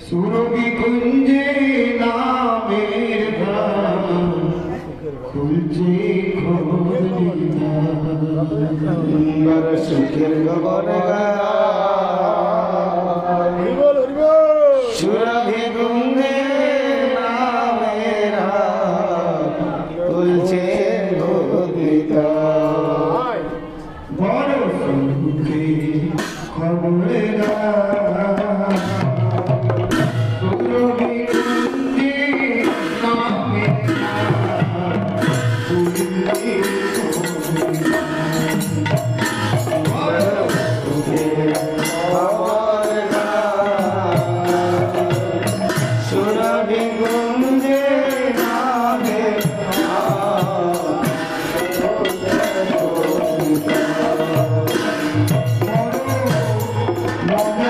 सुरों की कुंजे नामेर कुंजे खोद सुखिर गगन सुरभि कुंजे नामेरा कुंजे खोदिता बड़ सुखी खबरेगा No.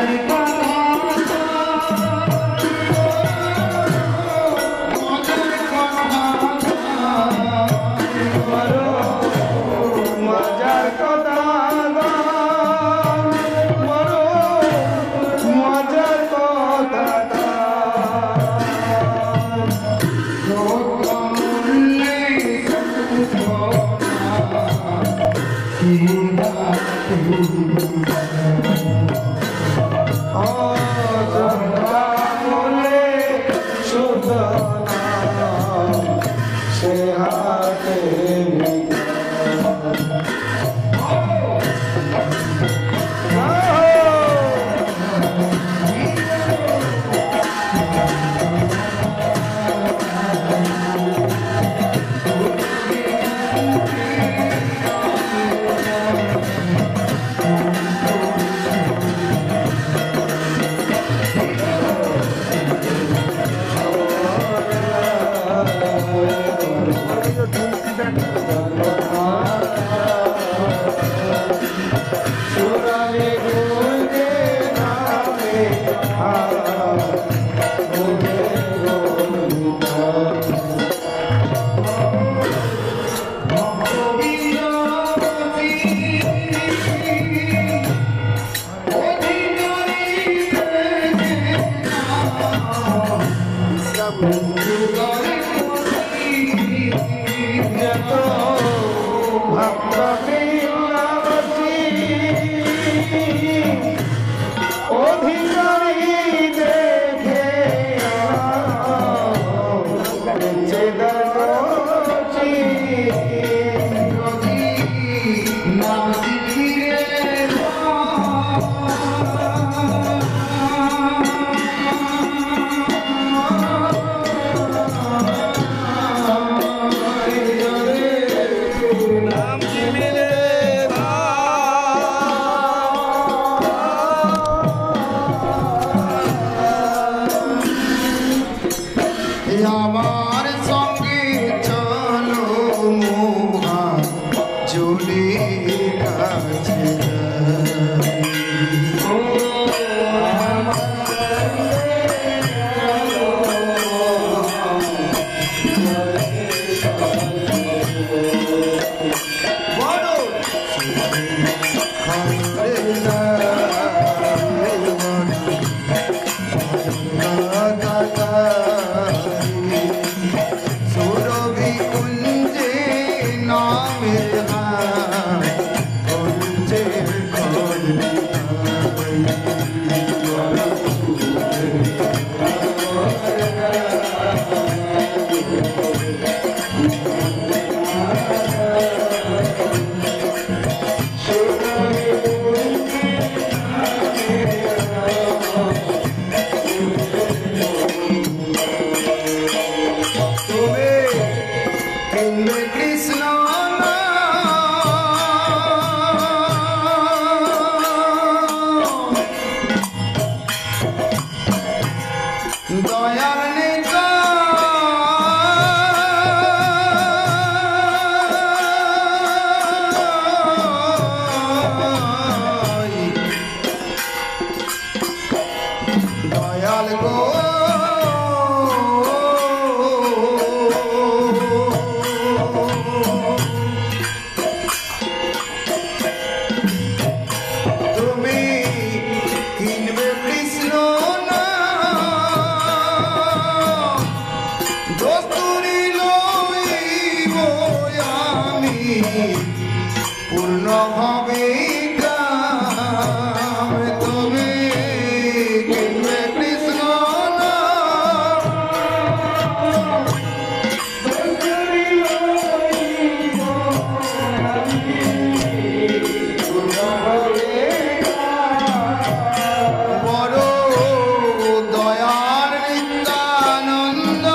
দয়াল গো তুমি কিনবে কৃষ্ণ না দস্তুরি লইব আমি পূর্ণ হবে তুমি কিনবে কৃষ্ণ না দস্তুরি লইব পূর্ণ হবে বড় দয়ার নিত্যানন্দ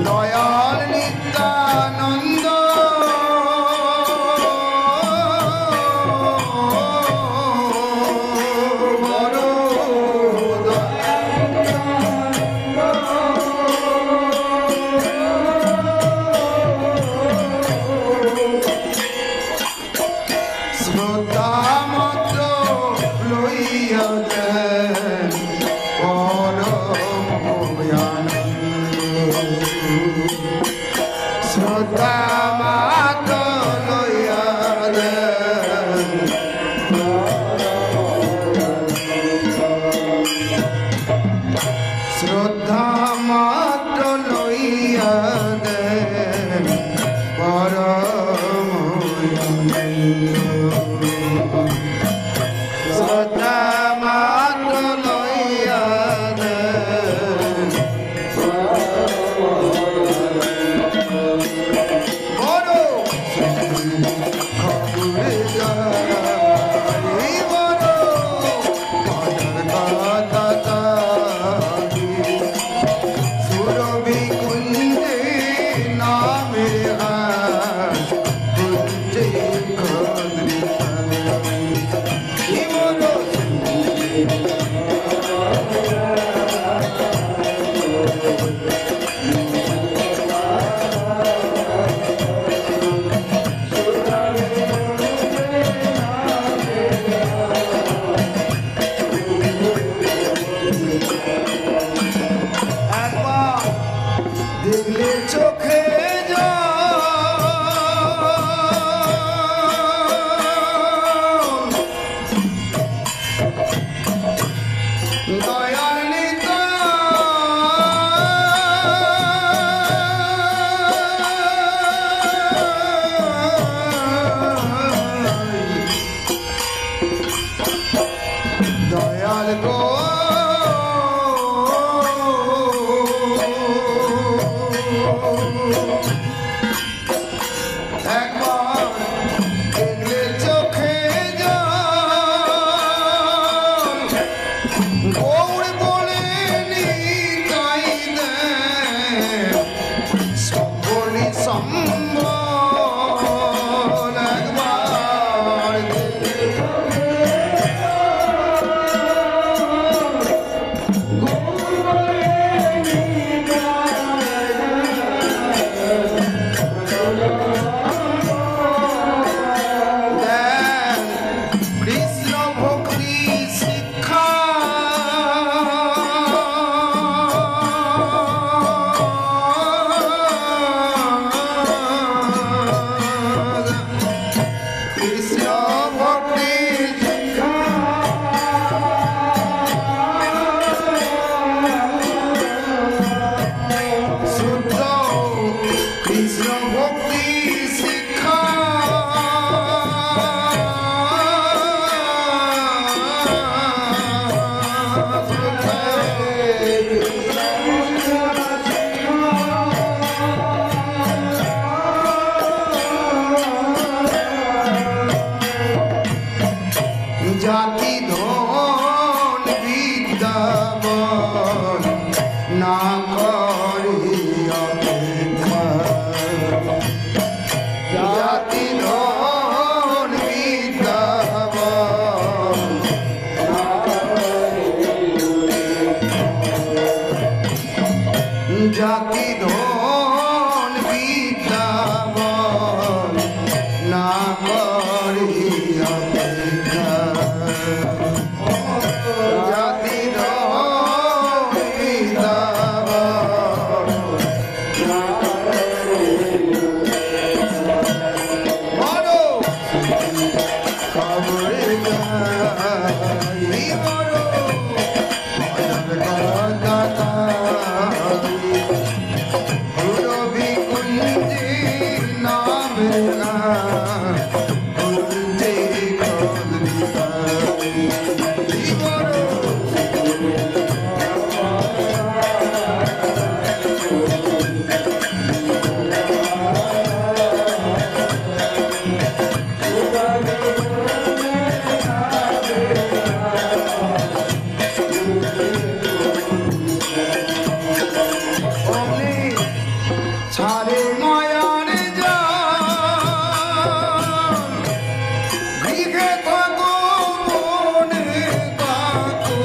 দয়াল নিত্যানন্দ বড় শ্রদ্ধা মাত্র লইয়া দেন শ্রদ্ধা মাত্র লইয়া দেন শ্রদ্ধা মাত্র লইয়া দেন পরম শ্রদ্ধা মাত্র লইয়া দেন বড় খবরে যাই বড় পাতার কথা সুরভি কুঞ্জে নামে কুঞ্জে খদ্রি বড় গুঞ্জে কদরিকায় জীবন ছাড়ে মায়ার জাল গৃহে থাকো মনে থাকো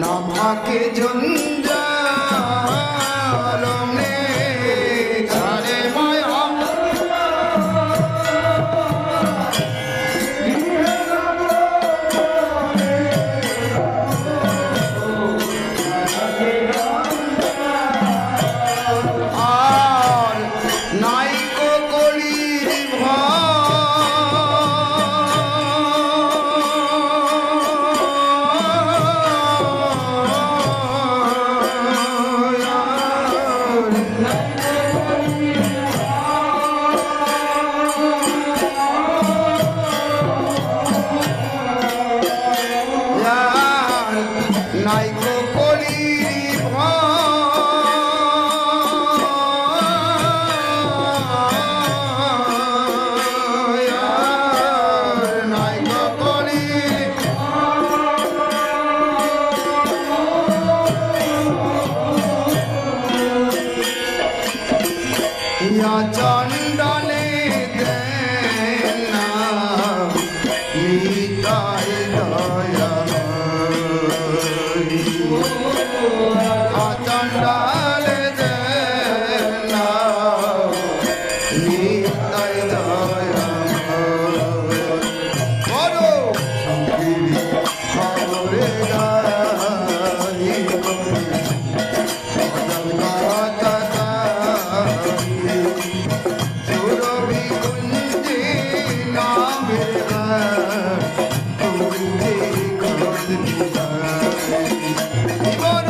না থাকে জঞ্জাল ছাড়ে মায়া নাইকো কলির নাইকো কলির চন্দনে দেনা নিতাই দয়া চন্দনে দেনা নিতাই দয়া বড় সুখী খবরে গাই সুরভি কুঞ্জে নামে কুঞ্জে কদরিকায় জীবন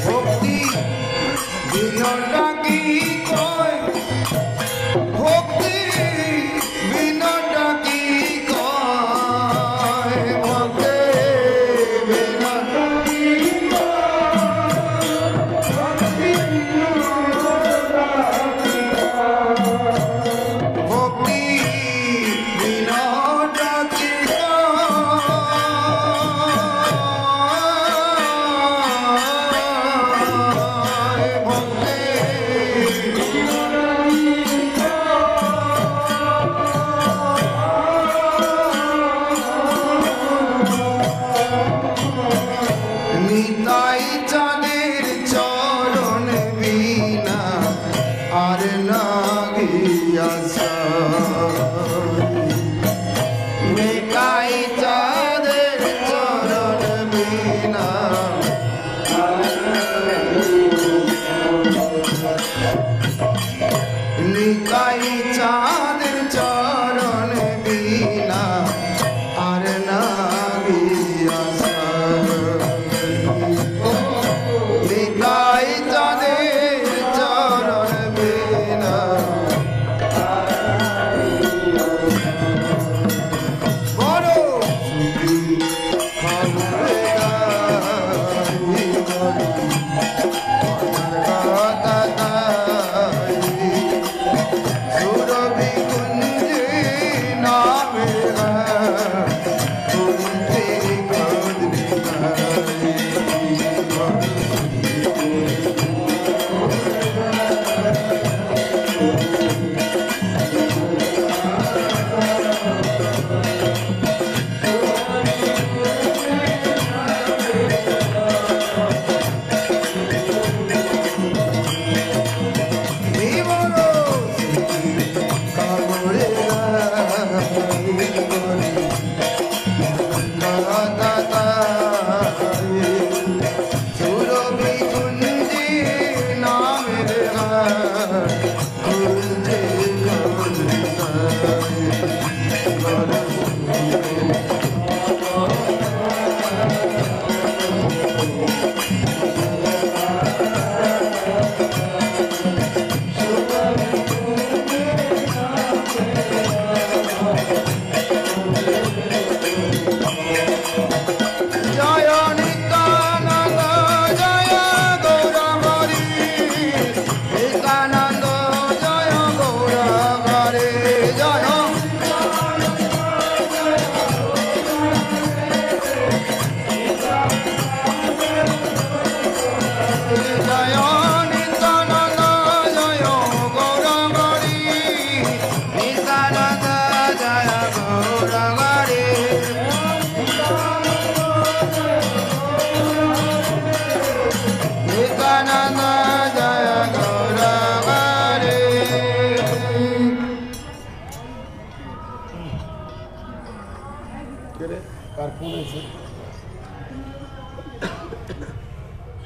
ভক্তি বিনটা কি কয় ভক্তি বিনটা কি কয় ভক্তি বিনটা কি ভক্তি বিনটা কি নিতাই চাঁদের চরণ বিনা আর না গিয়াছা নিতাই চাঁদের চরণ বিনা নিতাই চাঁদের চরণ বিনা আর না গিয়াছা নিতাই চাঁদের চরণ বিনা বড় সুখী খবরে গাই সুরভি খুঁজে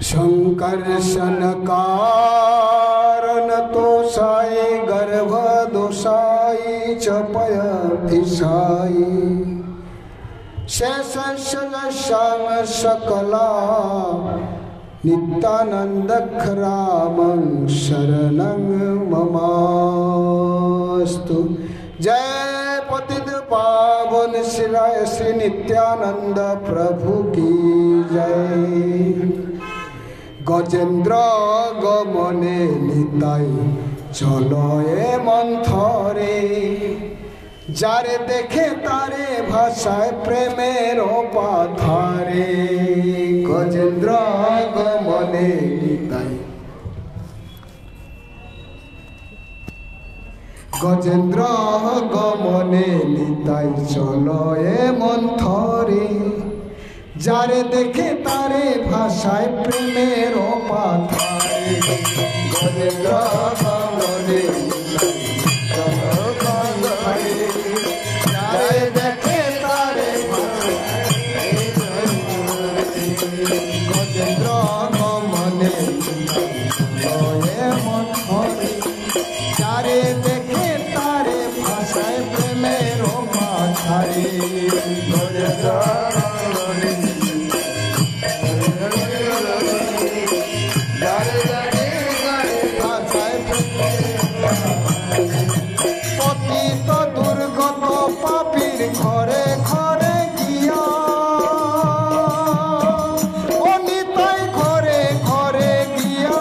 संकर्षण कारण तोषाय गर्भ दोषाय च पयथिषाय शेषं सकला नित्यानंद रामं शरणं ममास्तु। जय पतित पावन श्री नित्यानंद प्रभु की जय। गजेन्द्र गमने निताई चलो ए मंथरे जारे देखे तारे भाषाय प्रेमेर पाथारे। गजेन्द्र गमने निताई गजेन्द्र गमने निताई चलो ए मंथरे जारे देखे तारे भाषाय प्रेमेर पाथारे। गजेन्द्र गमने जारे देखे तारे गजेन्द्र गमने जारे देखे तारे भाषाय प्रेमेर पाथारे। पतित दुर्गत पापीर घरे घरे गिया अनिताई घरे घरे गिया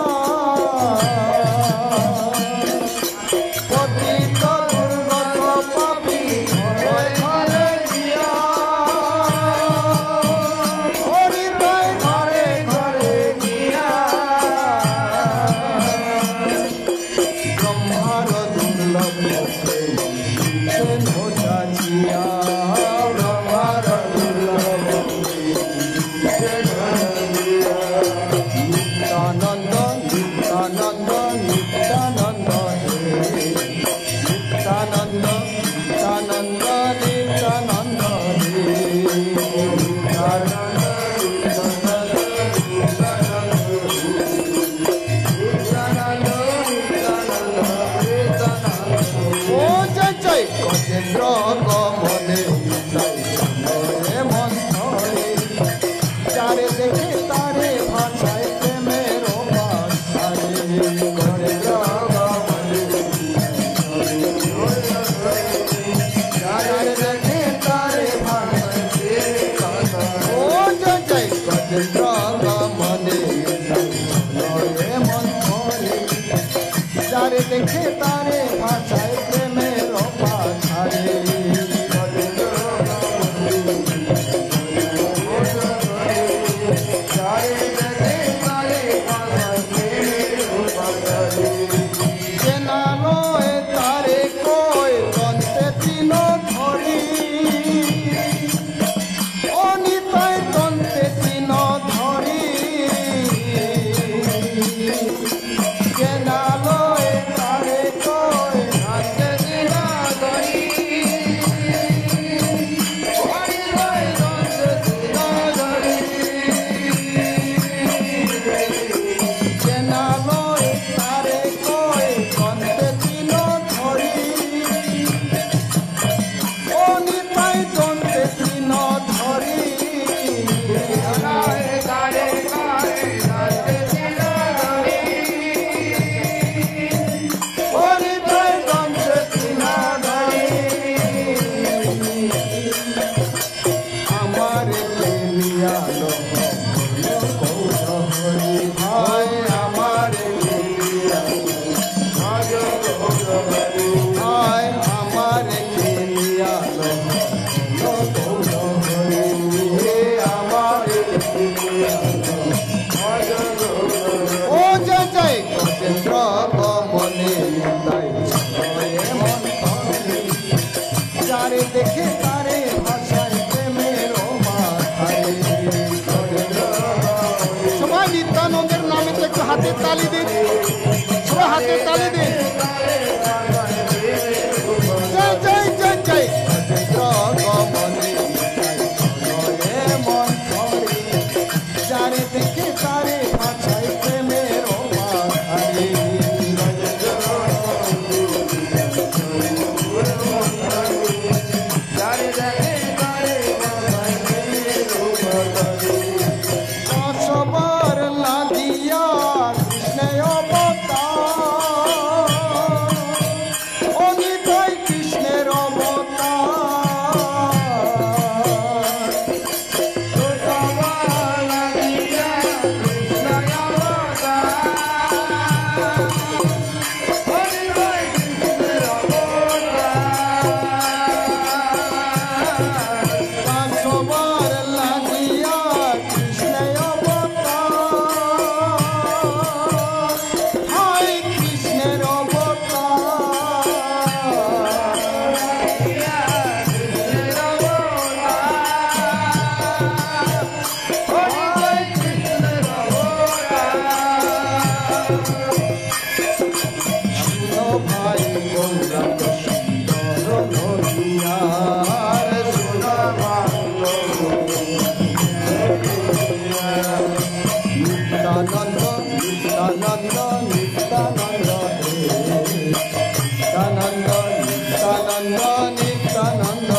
पतित दुर्गत पापीर घरे घरे गिया अनिताई घरे घरे गिया ब्रह्मार दुर्लभ देखे तारे भाषाय प्रेमेर पाथारे। হাতে তালি দিন। জয় জয় জয় জয় গজেন্দ্র গমনে চলে মন করে যারে দেখে তারে ভাষায় প্রেমের বাহারে সবার লাগিয়া কৃষ্ণের অবতার অনিতাই কৃষ্ণের অবতার সবার লাগিয়া কৃষ্ণের অবতার অনিতাই কৃষ্ণের অবতার সবার লাগিয়া কৃষ্ণের অবতার হাই কৃষ্ণের শুনো ভাই গৌরাঙ্গ সুন্দর নদিয়ার শুনো ভাই নিত্যানন্দ নিত্যানন্দ নিত্যানন্দ নিত্যানন্দ নিত্যানন্দ নিত্যানন্দ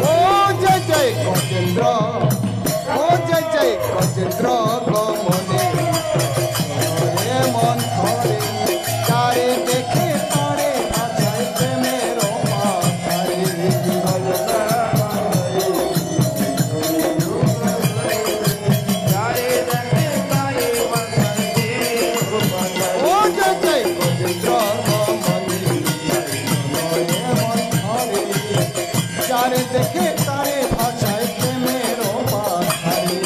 ও জয় জয় গজেন্দ্র ও জয় জয় গজেন্দ্র গমনে চলে মন করে যারে দেখে তারে ভাষায় প্রেমের বাহারে ও জয় জয় গজেন্দ্র গমনে চলে মন করে যারে দেখে তারে ভাষায় প্রেমের বাহারে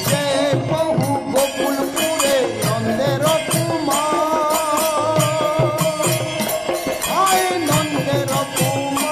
জয় বহু গোকুলপুরে নন্দের কুমার হায় নন্দের কুমার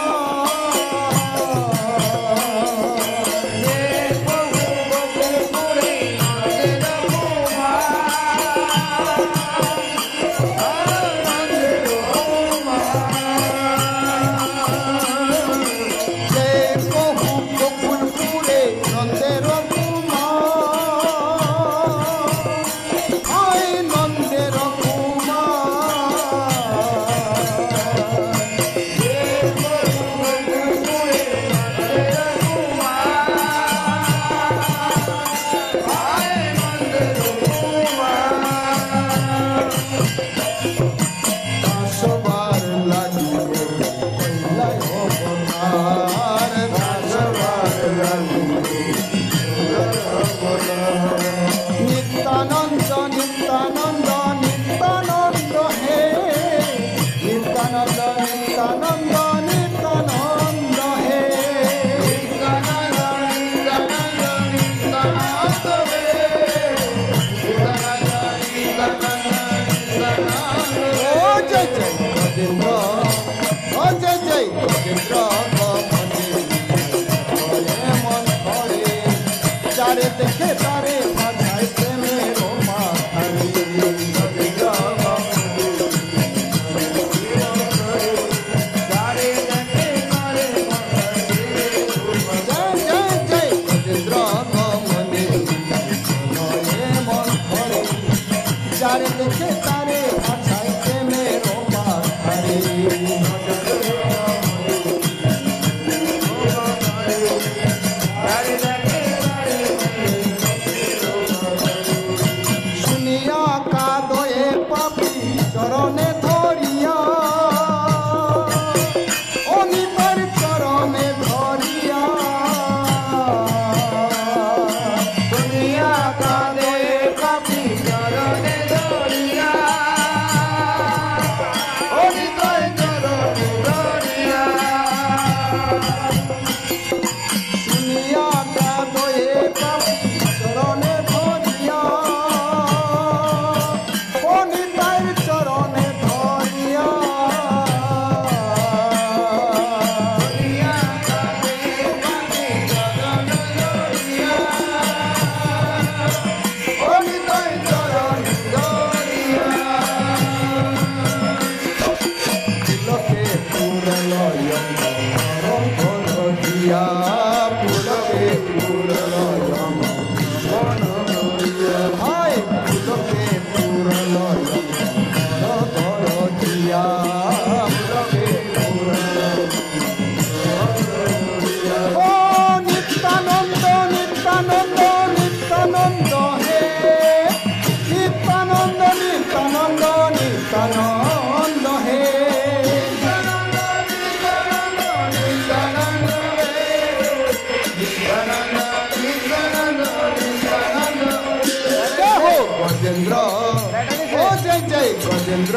গজেন্দ্র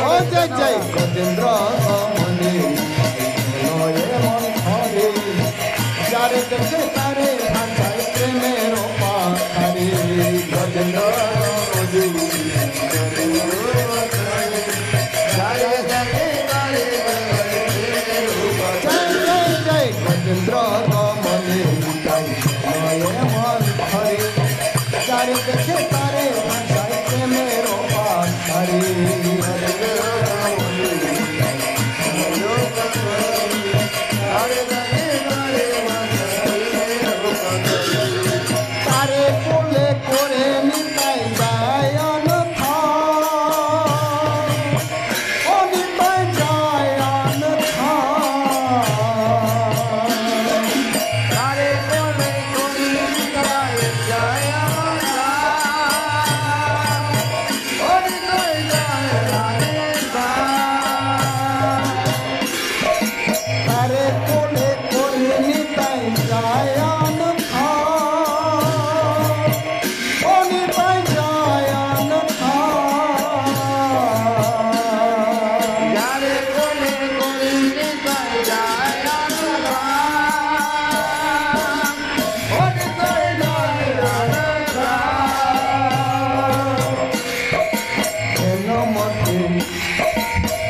ও জয় জয় গজেন্দ্র মনে লয়ে মন হরে যারে দেখে তারে ভাষায় প্রেমের পাখারে গজেন্দ্র গজেন্দ্র মনে লয়ে মন হরে যারে দেখে তারে ভাষায় প্রেমের পাখারে তারে কোলে করে নিতাই যায় অনথা ও নিতাই যায় অনথা তারে কোলে করে নিতাই যায় অনথা ও নিতাই যায় অনথা তারে কোলে করে নিতাই যায় অনথা ও নিতাই যায় অনথা যারে কোলে করে নিতাই যায় অনথা ও নিতাই যায় অনথা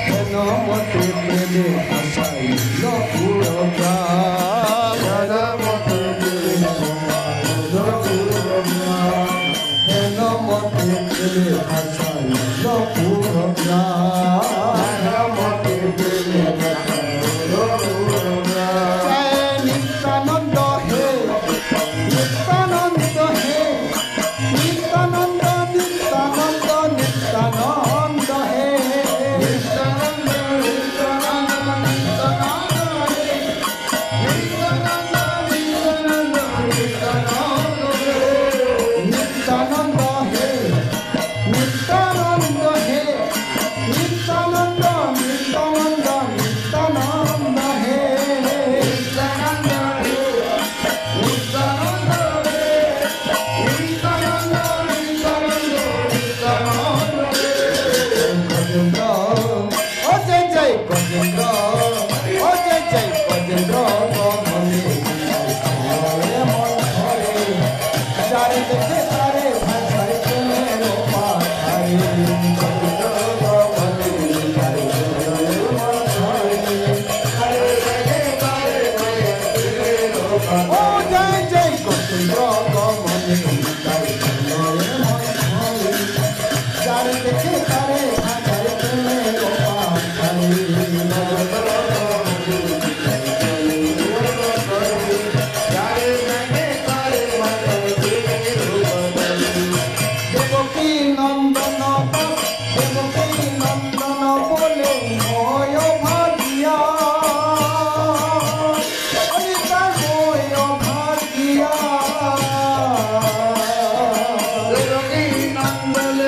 কেন মতে প্রেমে আশাই লপুর কেন মতে প্রেমে আশাই লপুর নিত্যানন্দ হে নিত্যানন্দ হে নিত্যানন্দ নিত্যানন্দ নিত্যানন্দ হে নিত্যানন্দ হে নিত্যানন্দ হে নিত্যানন্দ নিত্যানন্দ নিত্যানন্দ হে গজেন্দ্র ও জয় জয় গজেন্দ্র ও জয় জয় গজেন্দ্র মনে মন ধরে যারে দেখে তারে ভাষায় প্রেমের পাখারে গজেন্দ্র মনে মন ধরে ও জয় জয় গজেন্দ্র মনে যারে দেখে তারে ভাষায় প্রেমের দেবকী নন্দন দেবকী নন্দন বলে হয় ভাগিয়া অনিতা হয় ভাগিয়া দেবকী নন্দন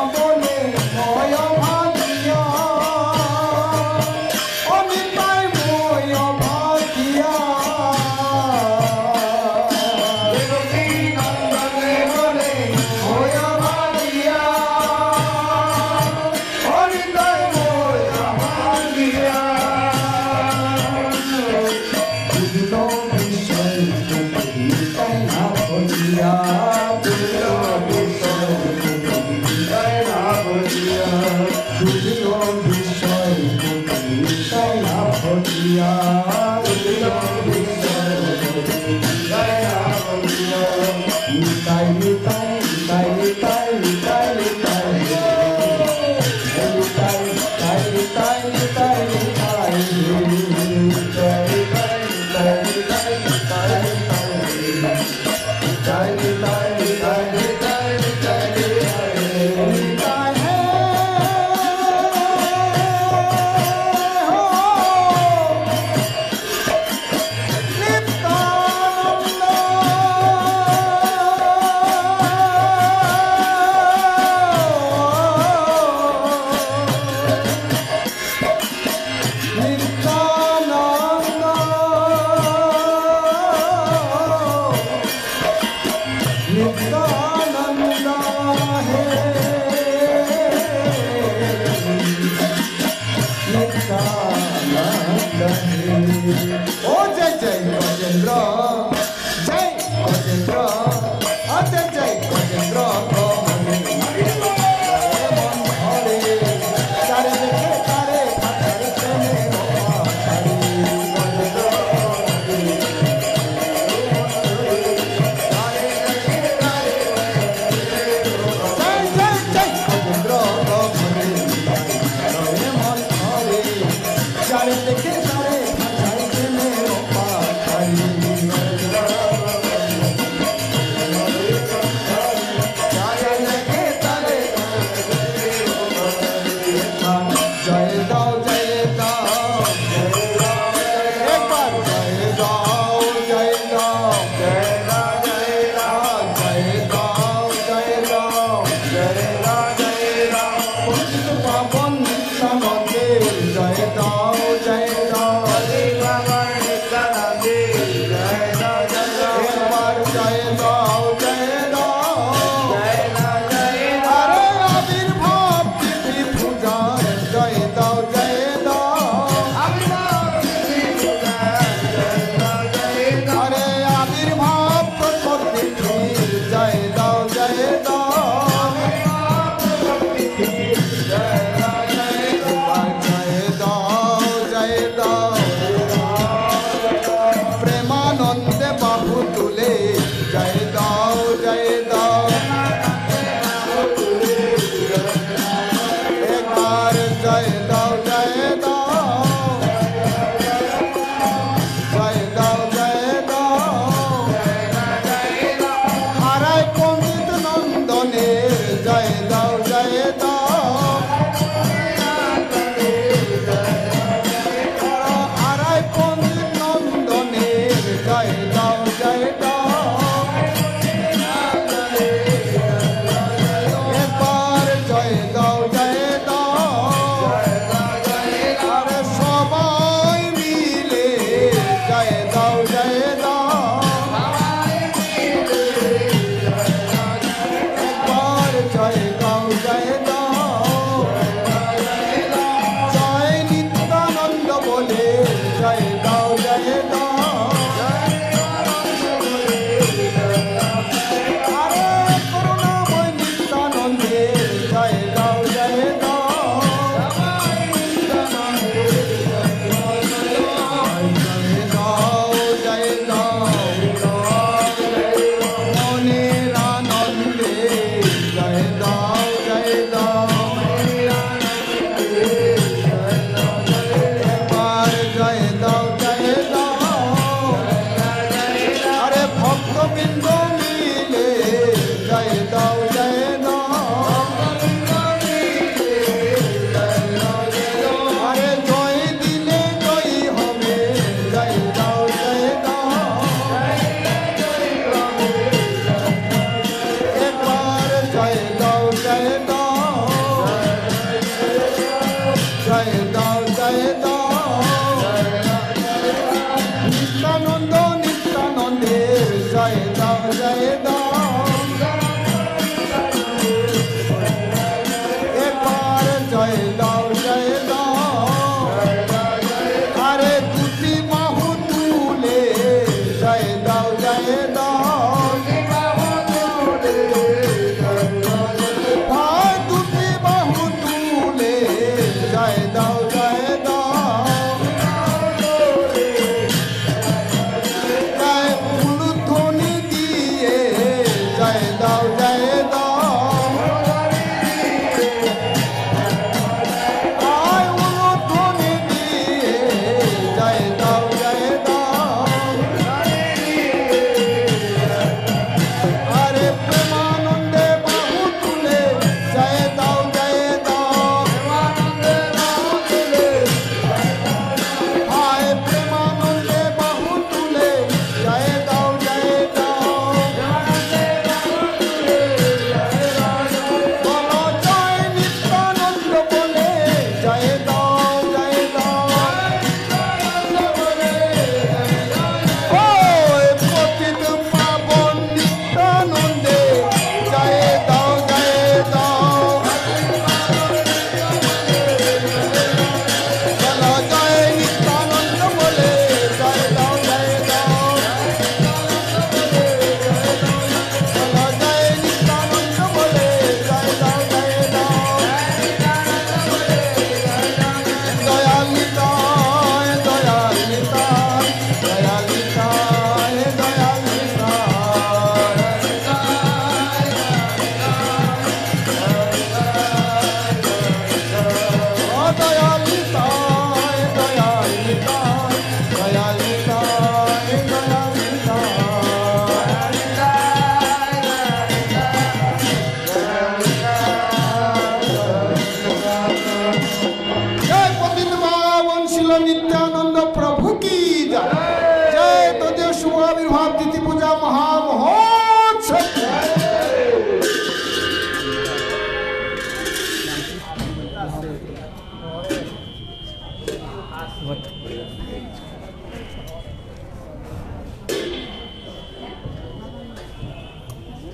বলে হয় ভাগিয়া অনিতাই হয় ভাগিয়া বুঝল বিষয় তাই না বলিয়া বুঝল বিষয় তাই না বলিয়া বুঝল বিষয় তাই না বলিয়া বুঝল বিষয় তাই না বলিয়া নিতাই নিতাই নিতাই নিতাই নিতাই নিতাই নিতাই নিতাই নিতাই নিতাই পতিত পাবন নিত্যানন্দে জয় দাও জয় দাও একবার জয় দাও জয় দাও আরে আবির্ভাব তিথি পূজার জয় দাও জয় দাও আরে আবির্ভাব প্রথম তিথির জয় দাও জয় দাও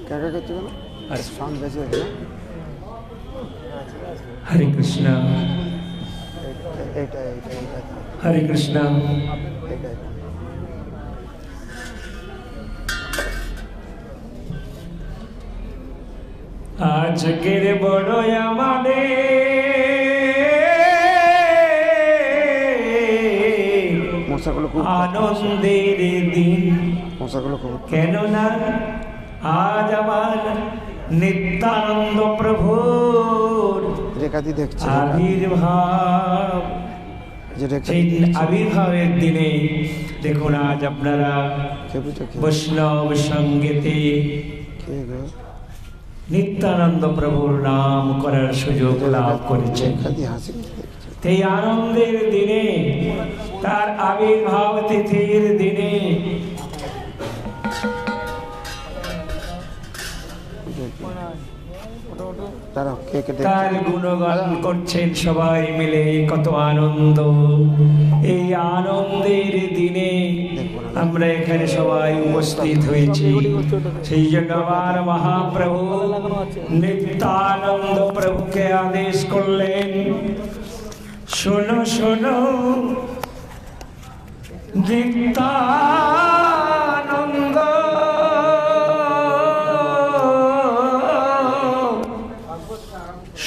কাকা করছে কেন? সাউন্ড বেশি হচ্ছে না? হরে কৃষ্ণ এইটা হরে কৃষ্ণ। এইটা আজকের বড় আমাদের মশাগুলো খুব আনন্দের দিন, মশাগুলো খুব কেননা আজ আমার নিত্যানন্দ প্রভুর রেখাদি দেখছে আবির্ভাব। যে রেখা সেই আবির্ভাবের দিনে দেখুন আজ আপনারা বৈষ্ণব সঙ্গীতে কে গো নিত্যানন্দ প্রভুর নাম করার সুযোগ লাভ করেছেন। রেখাদি হাসি দেখছে এই আনন্দের দিনে, তার আবির্ভাব তিথির দিনে তারা কে কে তার গুণগান করছেন সবাই মিলে। কত আনন্দ! এই আনন্দের দিনে আমরা এখানে সবাই উপস্থিত হয়েছি। সেই জন্য আমার মহাপ্রভু নিত্যানন্দ প্রভুকে আদেশ করলেন, শোনো শোনো নিত্যানন্দ,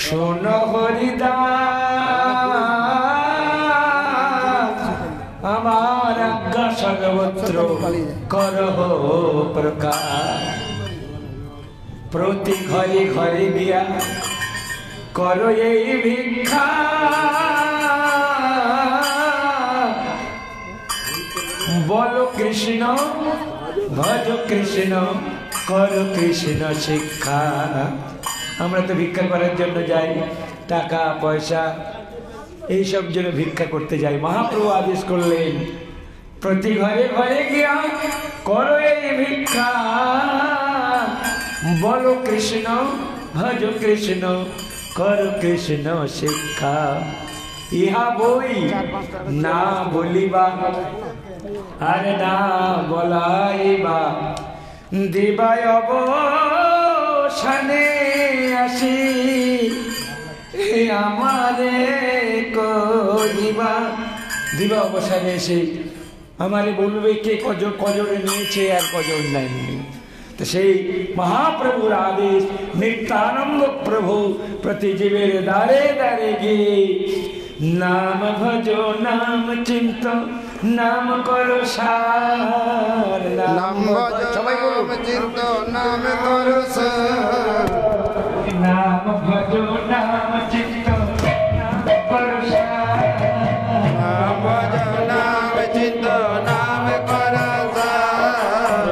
শোনো হরিদাস, আমার আজ্ঞা সর্বত্র করহ প্রকাশ। প্রতি ঘরে ঘরে গিয়া করো এই ভিক্ষা, বলো কৃষ্ণ ভজ কৃষ্ণ, করো কৃষ্ণ শিক্ষা। আমরা তো ভিক্ষা করার জন্য যাই, টাকা পয়সা এইসব জন্য ভিক্ষা করতে যাই। মহাপ্রভু আদেশ করলেন, প্রতি ঘরে ঘরে গিয়া করো এই ভিক্ষা, বলো কৃষ্ণ ভজ কৃষ্ণ, করো কৃষ্ণ শিক্ষা। ইহা বই না বলিবা আর না বলাইবা, দিবায় অবসানে আসি আমারে করিবা। দিবা অবসানে এসে আমারে বলবে কে কজনে নিয়েছে আর কজন নেয়নি। তো সেই মহাপ্রভুর আদেশ, নিত্যানন্দ প্রভু প্রতি জীবের দ্বারে দ্বারে গিয়ে নাম ভজো নাম চিন্ত নাম করো সার। নাম ভজো নাম চিন্ত নাম করো সার। নাম ভজো নাম চিন্ত নাম করো সার। নাম ভজো নাম চিন্ত নাম করো সার।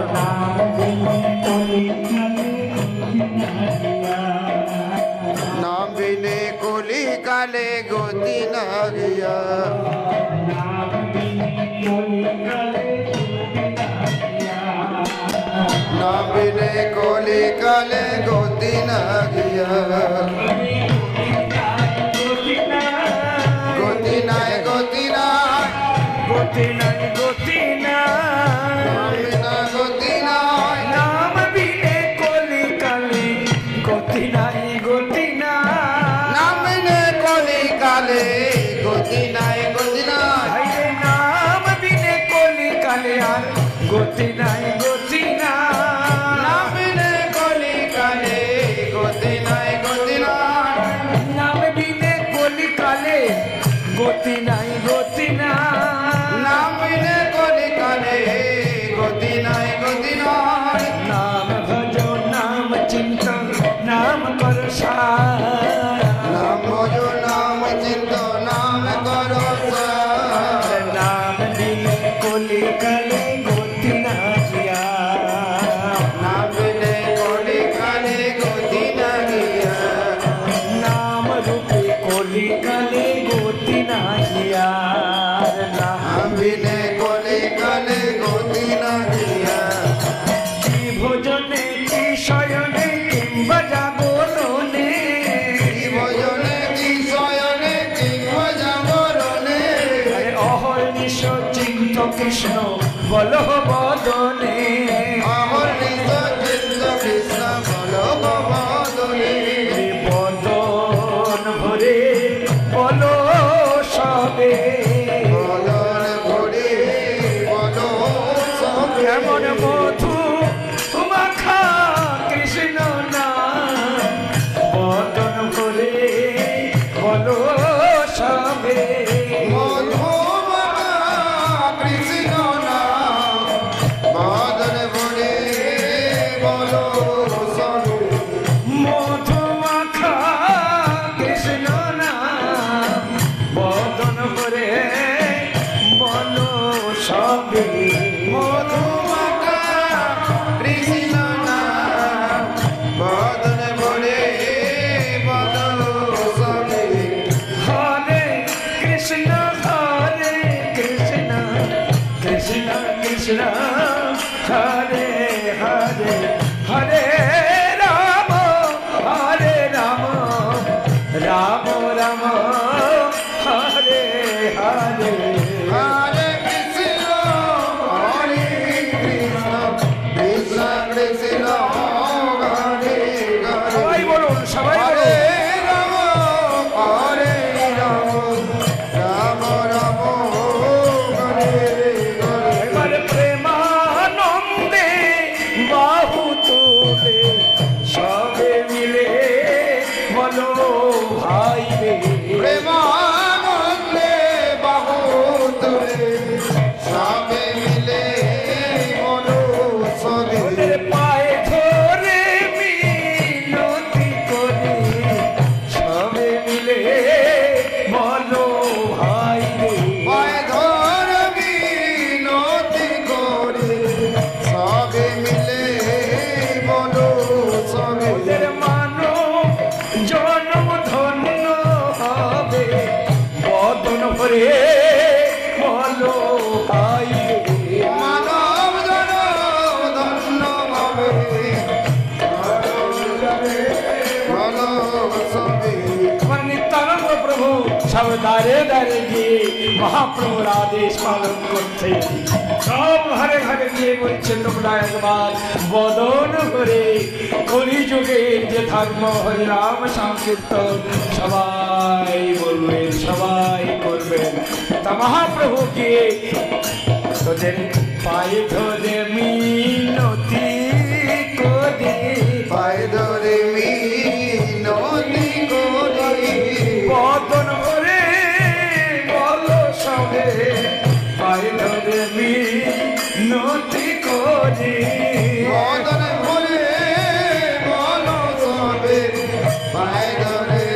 নাম বিনে কলি কালে গতি না গিয়া। নাম বিনে কলি কালে গতি না গিয়া। গতি নাই গতি নাই গতি নাই গতি নাই, নাম বিনা গতি নাই। নাম বিনে কলি কালে গতি নাই গতি নাই। নাম বিনে কলি কালে গতি নাই গতি নাই। হাইরে নাম বিনে কলি কালে আর গতি নাই গতি নাই। নাম বিনে কলি কালে গতি নাই গতি নাই। নাম বিনে কলি কালে গতি নাই গতি নাই। নাম বিনে কলি কালে গতি নাই গতি নাই। নাম ভজো নাম চিন্ত নাম কর সার। নাম ভজো নাম চিন্ত নাম করো সার। নাম বিনে কলি কালে গতি না গিয়া। নাম বিনে কলি কালে গতি না গিয়া। নাম রূপে কলি কালে গতি না গিয়া। নাম বিনে কলি কালে গতি না গিয়া। কি ভোজনে কি শয়নে কিংবা জাগরণে, কি ভজনে কি শয়নে কি জাগরণে। অহ কৃষ্ণ বলো বদনে অহর্নিশ চিন্ত কৃষ্ণ বলো বদনে বদন ভরে বলো সবে বদন ভরে বলো সবে এমন মধু মাখা কৃষ্ণ নাম বদন ভরে বলো সবে মধুমাখা কৃষ্ণ নাম বদন ভরে বলো সবে মধু মাখা কৃষ্ণ নাম বদন ভরে বলো সবে মধুমাখা কৃষ্ণ নাম বদন ভরে বলো সবে হরে কৃষ্ণ কৃষ্ণ কৃষ্ণ হরে হরে হরে রাম রাম রাম হরে হরে হরে কৃষ্ণ কৃষ্ণ কৃষ্ণ হরে হরে সবাই বলুন সবাই হরে বলুন রাম হরে রাম রাম রাম হরে হরে এবার প্রেমানন্দে বাহু তুলে সবে মিলে বলো ভাই রে প্রেমানন্দে বাহু তুলে সবে মিলে বলো সবে ওদের পায়ে ধরে মিনতি করি সবে মিলে বলো ভাই রে পায়ে ধরে বিনতি করে সবে মিলে বলো সবে ওদের মানো জন্ম ধন্য হবে বদন ভরে বলো ভাই রে মানব জনম ধন্য হবে বলো সবে আমার নিত্যানন্দ প্রভু সব দাঁড়ে দাঁড়িয়ে গিয়ে মহাপ্রভুর আদেশ পালন করছে সব ঘরে ঘরে গিয়ে বলছে তোমরা একবার বদন করে কলিযুগের যে ধর্ম হরিনাম সংকীর্তন সবাই বলবেন সবাই করবেন তা মহাপ্রভু গিয়ে তোদের পায়ে ধরে মিনতি করে পায়ে ধরে মিনতি করি বদন করে বলো সবে পায়ে ধরে মিনতি করি বদন ভরে বলো সবে পায়ে ধরে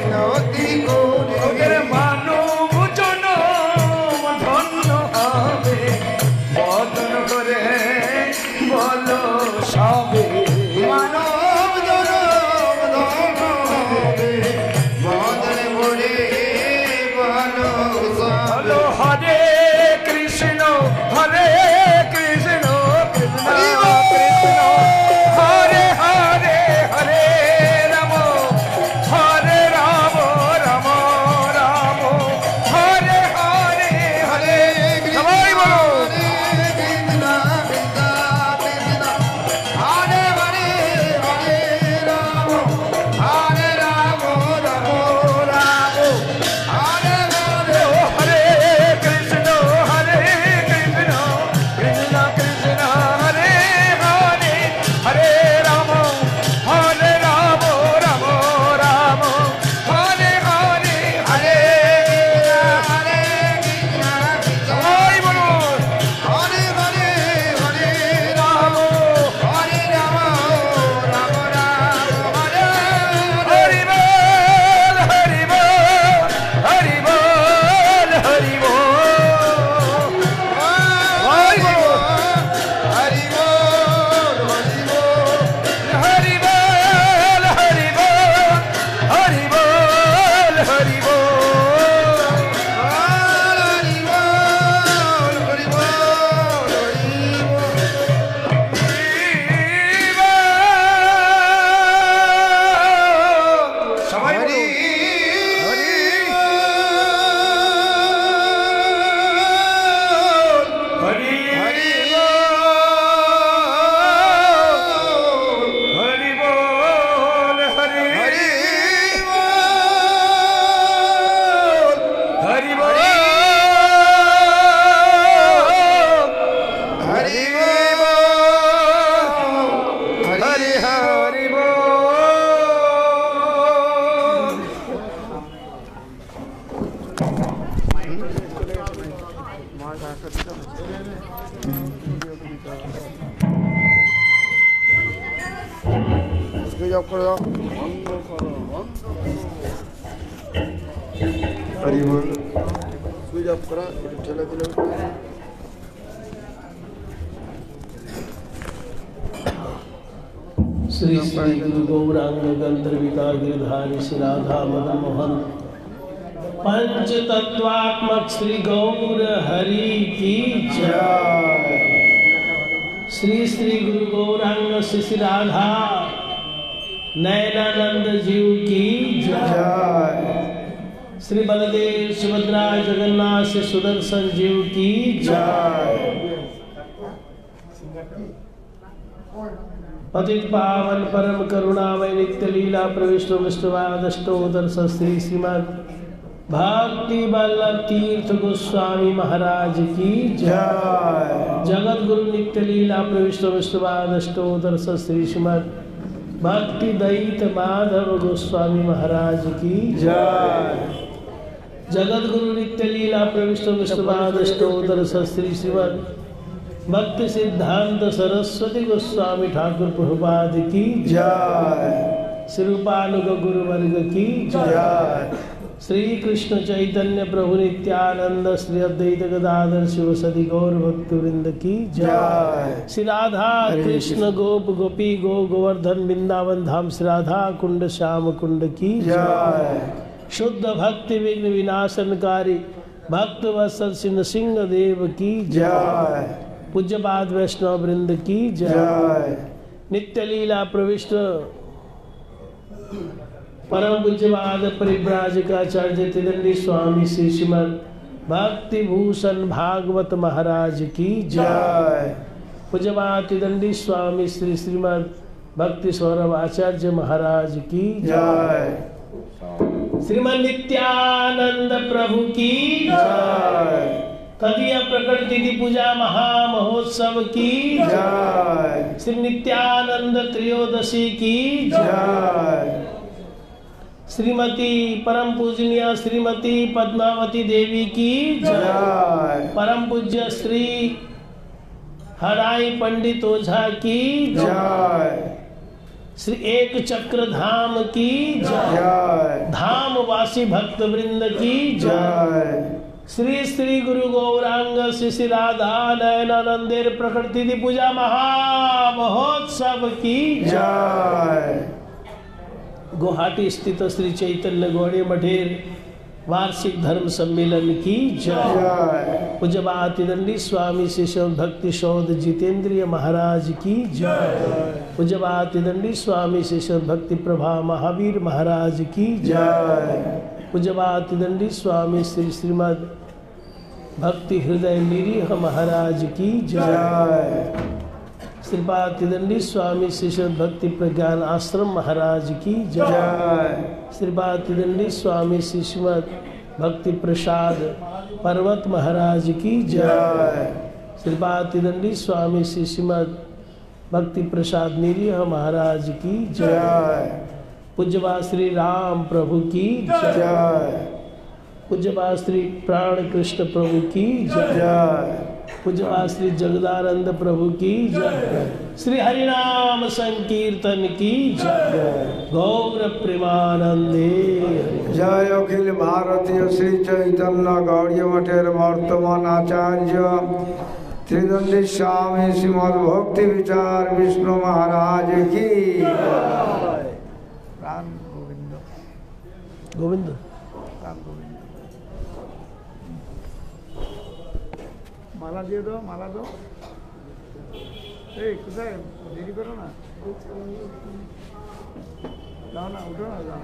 মিনতি করি ওদের মানব জনম ধন্য হবে বদন অফ করে দাও হরি বল সুইচ অফ করা একটু ঠেলে দিলে श्री श्री गुरु गौरांग गंधर्विका गिरधारी श्री राधा मदन मोहन पंच तत्वात्मक श्री गौर हरि की जय। श्री श्री गुरु गौरांग श्री राधा नयनानंद जीव की जय। श्री बलदेव सुभद्रा जगन्नाथ श्री सुदर्शन जीव की जय। पतित पावन परम करुणामय नित्य लीला प्रविष्ट विष्णुवादष्टोदर्श श्री श्रीमद भक्ति वल्लभ तीर्थ गोस्वामी महाराज की जय। जगत गुरु नित्य लीला प्रविष्ट विष्णुवादष्टोदर्श श्री श्रीमद भक्ति दैत माधव गोस्वामी महाराज की जय। जगत गुरु नित्य लीला प्रविष्ट विष्णुवादष्टोदर्श श्री श्रीमद भक्ति सिद्धांत सरस्वती गोस्वामी ठाकुर प्रभुपाद की जय। श्री रूपानुग गुरुवर्ग की जय। श्री कृष्ण चैतन्य प्रभु नित्यानंद श्री अद्वैत गदाधर शिवसदि गौर भक्तवृंद की जय। श्री राधा कृष्ण गोप गोपी गो गोवर्धन वृंदावन धाम श्री राधा कुंड श्याम कुंड की जय। शुद्ध भक्ति विघ्न विनाशनकारी भक्त वत्सल सिंह देव की जय। पूज्यपाद वैष्णव वृंद की जय। नित्य लीला प्रविष्ट परम पूज्यपाद परिव्राजकाचार्य तिदंडी स्वामी श्री श्रीमद भक्ति भूषण भागवत महाराज की जय। पूज्यपाद तिदंडी स्वामी श्री श्रीमद भक्ति सौरभ आचार्य महाराज की जय। श्रीमद नित्यानंद प्रभु की जय। तदीय प्रकट तिथि पूजा महामहोत्सव की जय। श्री नित्यानंद त्रयोदशी की जय। श्रीमती परम पूजनीय श्रीमती पद्मावती देवी की जय। परम पूज्य श्री हराई पंडित ओझा की जय। श्री एक चक्र धाम की जय। धाम वासी भक्त वृंद की जय। श्री श्री गुरु गौरांग श्री राधा नयनानंदेर प्रकृति पूजा महामहोत्सव की जय। गुवाहाटी स्थित श्री चैतन्य गौड़े मठेर वार्षिक धर्म सम्मेलन की जय। पूज्यपाद तिदंडी स्वामी शिष्य भक्ति शोध जितेंद्रिय महाराज की जय। पूज्यपाद तिदंडी स्वामी शिष्य भक्ति प्रभा महावीर महाराज की जय। पूज्यपाद तिदंडी स्वामी श्री श्रीमद भक्ति हृदय निरीह महाराज की जय। श्रीपाद तिदंडी स्वामी शिष्य भक्ति प्रज्ञान आश्रम महाराज की जय। श्रीपाद तिदंडी स्वामी श्रीमद भक्ति प्रसाद पर्वत महाराज की जय। श्रीपाद तिदंडी स्वामी श्रीमद भक्ति प्रसाद निरीह महाराज की जय। पूज्यपाद श्री राम प्रभु की जय। पूज्यपाद श्री प्राण कृष्ण प्रभु की जय। पूज्यपाद श्री जगदानंद प्रभु की जय। श्री हरिनाम संकीर्तन की जय। गौर प्रेमानंदे जय अखिल भारतीय श्री चैतन्य गौड़ीय मठेर वर्तमान आचार्य त्रिदंडी स्वामी श्रीमद भक्ति विचार विष्णु महाराज की राम गोविंद गोविंद राम गोविंद माला দিয়ে দাও মালা দাও এই কোথায় দেরি করো না দাও না উঠো না দাও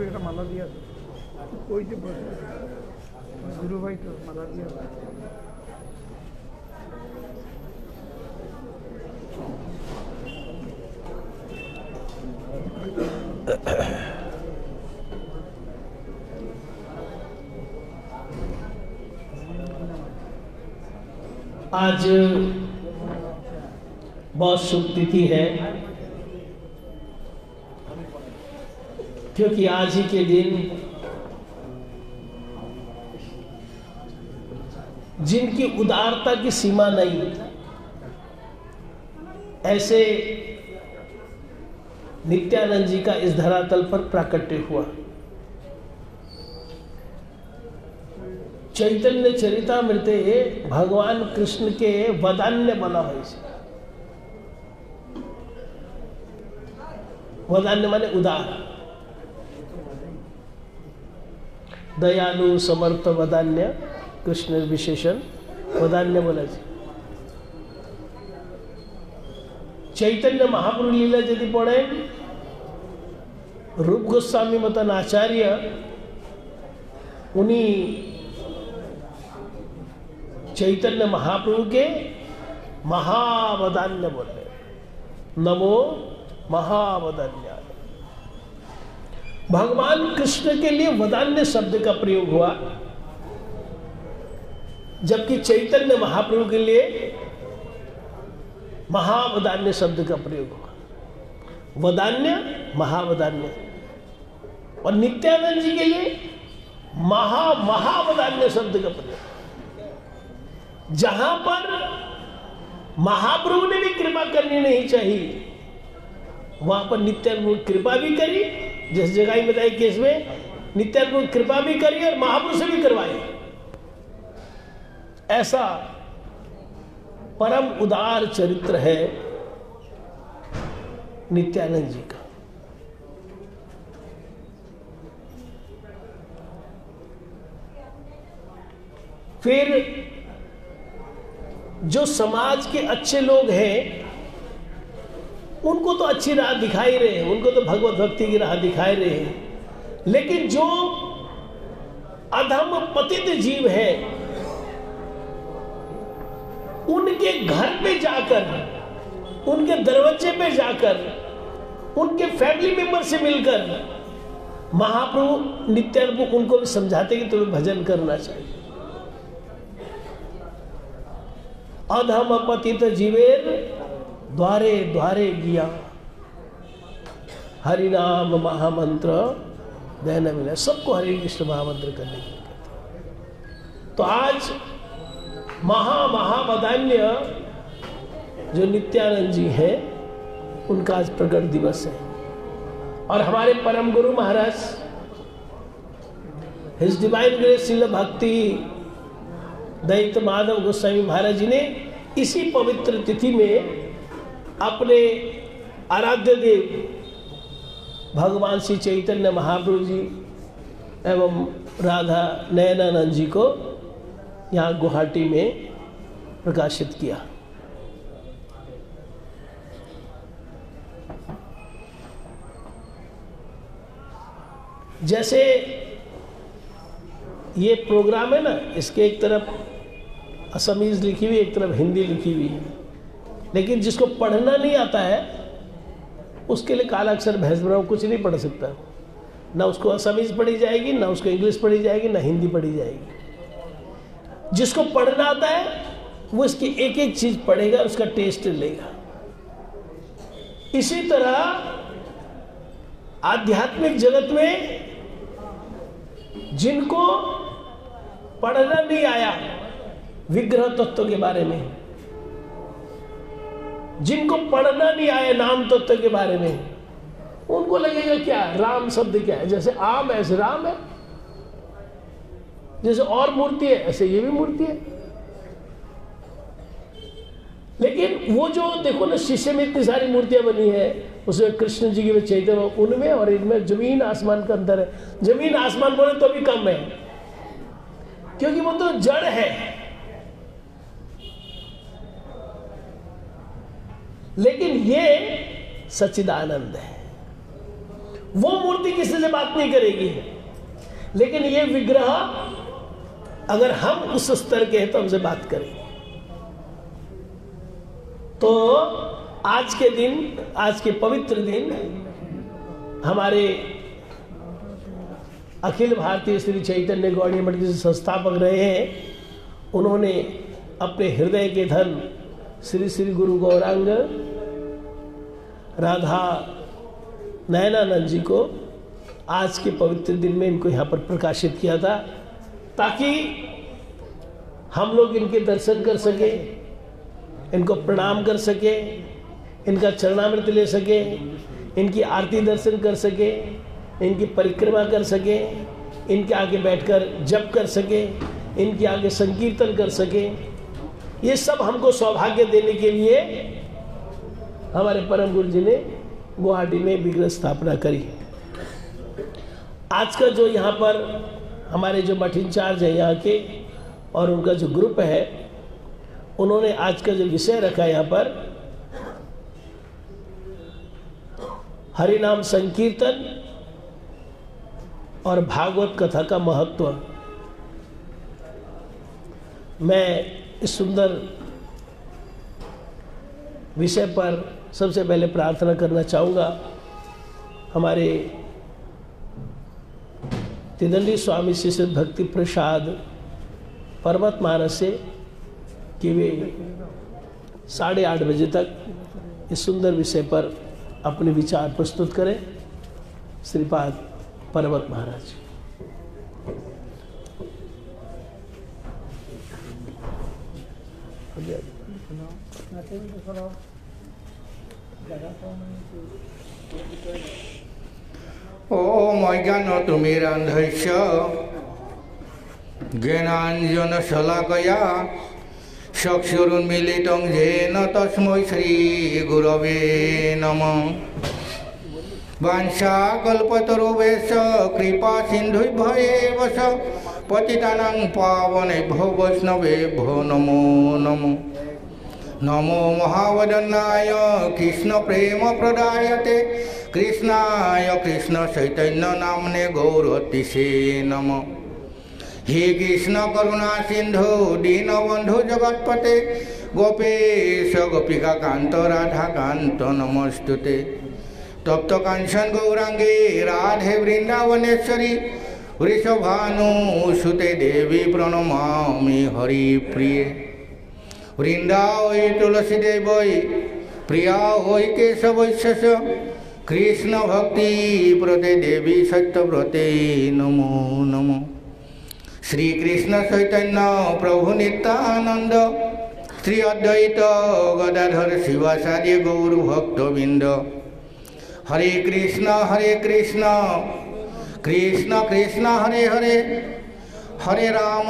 একটা মালা দিয়া ওই যে গুরু ভাই তো মালা দিয়া आज बहुत शुभ तिथि है, क्योंकि आज ही के दिन जिनकी उदारता की सीमा नहीं, ऐसे नित्यानंद जी का इस धरातल पर प्राकट्य हुआ। चैतन्य चरितामृते भगवान कृष्ण के वदान्य बना है। वदान्य माने उदार, दयालु समर्थ वदान्य, कृष्ण विशेषण वदान्य बोला जी। चैतन्य महाप्रभु लीला यदि पढ़े, रूप गोस्वामी मतन आचार्य उन्हीं चैतन्य महाप्रभु के महावदान्य बोले, नमो महावदान्याय। भगवान कृष्ण के लिए वदान्य शब्द का प्रयोग हुआ, जबकि चैतन्य महाप्रभु के लिए महावदान्य शब्द का प्रयोग हुआ। वदान्य महावदान्य, और नित्यानंद जी के लिए महावदान्य शब्द का प्रयोग। जहां पर महाप्रभु ने भी कृपा करनी नहीं चाहिए, वहां पर नित्यानंद कृपा भी करी। जिस जगह ही बताई केस में नित्यानंद कृपा भी करी और महाप्रभु से भी करवाई। ऐसा परम उदार चरित्र है नित्यानंद जी का। फिर जो समाज के अच्छे लोग हैं, उनको तो अच्छी राह दिखाई रहे हैं, उनको तो भगवत भक्ति की राह दिखाई रहे हैं। लेकिन जो अधम पतित जीव है, उनके घर पे जाकर, उनके दरवाजे पे जाकर, उनके फैमिली मेंबर से मिलकर महाप्रभु नित्यानंद उनको भी समझाते कि तुम्हें भजन करना चाहिए। अधम पतित जीवेर द्वारे द्वारे गिया, हरि नाम महामंत्र देना मिला। सबको हरि कृष्ण महामंत्र करने के लिए कहते। तो आज महावदान्य जो नित्यानंद जी हैं, उनका आज प्रकट दिवस है। और हमारे परम Guru Maharaj his divine grace Srila भक्ति दैत्य माधव गोस्वामी महाराज जी ने इसी पवित्र तिथि में अपने आराध्य देव भगवान श्री चैतन्य महाप्रभु जी एवं राधा नयनानंद जी को यहाँ गुवाहाटी में प्रकाशित किया। जैसे ये प्रोग्राम है ना, इसके एक तरफ असमीज लिखी हुई, एक तरफ हिंदी लिखी हुई है, लेकिन जिसको पढ़ना नहीं आता है उसके लिए काला अक्षर भैंस ब्राह्मण कुछ नहीं पढ़ सकता। ना उसको असमीज पढ़ी जाएगी, ना उसको इंग्लिश पढ़ी जाएगी, ना हिंदी पढ़ी जाएगी। जिसको पढ़ना आता है वो इसकी एक एक चीज पढ़ेगा, उसका टेस्ट लेगा। इसी तरह आध्यात्मिक जगत में जिनको पढ़ना नहीं आया विग्रह तत्व के बारे में, जिनको पढ़ना नहीं आया नाम तत्व के बारे में, उनको लगेगा क्या राम शब्द क्या है, जैसे आम है ऐसे राम है, जैसे और मूर्ति है ऐसे ये भी मूर्ति है। लेकिन वो जो देखो ना शीशे में इतनी सारी मूर्तियां बनी है, उसमें कृष्ण जी की वे चैतन्य, उनमें और इनमें जमीन आसमान का अंतर है। जमीन आसमान बोले तो भी कम है, क्योंकि वो तो जड़ है। लेकिन ये सच्चिदानंद है। वो मूर्ति किसी से बात नहीं करेगी, लेकिन ये विग्रह अगर हम उस स्तर के हैं तो हमसे बात करेंगे। तो आज के दिन, आज के पवित्र दिन, हमारे अखिल भारतीय श्री चैतन्य गौड़ीय मठ के संस्थापक रहे हैं, उन्होंने अपने हृदय के धन श्री श्री गुरु गौरांग राधा नयनानंद जी को आज के पवित्र दिन में इनको यहाँ पर प्रकाशित किया था, ताकि हम लोग इनके दर्शन कर सके, इनको प्रणाम कर सके, इनका चरणामृत ले सके, इनकी आरती दर्शन कर सके, इनकी परिक्रमा कर सके, इनके आगे बैठकर जप कर सके, इनके आगे संकीर्तन कर सके। ये सब हमको सौभाग्य देने के लिए हमारे परम गुरु जी ने गुवाहाटी में विग्रह स्थापना करी। आज का जो यहाँ पर हमारे जो मठ इंचार्ज है यहाँ के और उनका जो ग्रुप है, उन्होंने आज का जो विषय रखा है यहाँ पर हरि नाम संकीर्तन और भागवत कथा का महत्व। मैं इस सुंदर विषय पर सबसे पहले प्रार्थना करना चाहूँगा हमारे तिदंडी स्वामी श्री सिद्ध भक्ति प्रसाद पर्वत मानस से कि वे 8:30 बजे तक इस सुंदर विषय पर अपने विचार प्रस्तुत करें। श्रीपाद पर्वत महाराज। ओम अज्ञानतिमिरान्धस्य ज्ञानाञ्जनशलाकया चक्षुरुन्मीलितं येन तस्मै श्रीगुरवे नमः। वाञ्छाकल्पतरुभ्यश्च कृपासिन्धुभ्येव च पतितानां पावनेभ्यो वैष्णवेभ्यो नमो नमः। नमो महावदन्नाय कृष्णप्रेमप्रदायते कृष्णाय कृष्णचैतन्यनाम्ने गौरतिसे नमः। हे कृष्ण करुणा सिंधु दीनबंधु जगत्पते गोपेश गोपिकाकांत राधाकांत नमस्तुते। तप्त कांचन गौरांगे राधे वृंदावनेश्वरी वृषभानुसुते देवी प्रणमामि हरिप्रिये। वृंदावै तुलसीदेवै प्रिया वै केशवैश्य कृष्ण भक्ति प्रदे देवी सत्यव्रते नमो नमः। श्री कृष्ण चैतन्य प्रभु नित्यानंद श्री अद्वैत गदाधर शिवाचार्य गौर भक्तबिंद। हरे कृष्ण कृष्ण कृष्ण हरे हरे हरे राम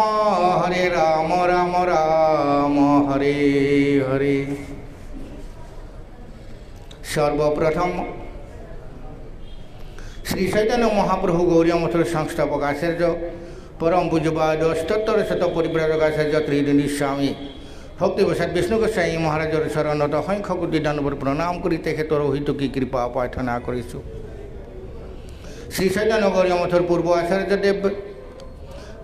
राम राम हरे हरे। सर्वप्रथम श्री चैतन्य महाप्रभु गौरी मठ संस्थापक आचार्य परम पूज्यपाद अष्टोत्तर शत परिव्राजक आचार्य त्रिदंडी स्वामी भक्तिप्रसाद विष्णु गोसाई महाराजर शरणत संख्य कोटि दंडवर प्रणाम करी तेखेतर हितकी कृपा प्रार्थना करिछु। श्री चैतन्य गौरी मठर पूर्व आचार्य देव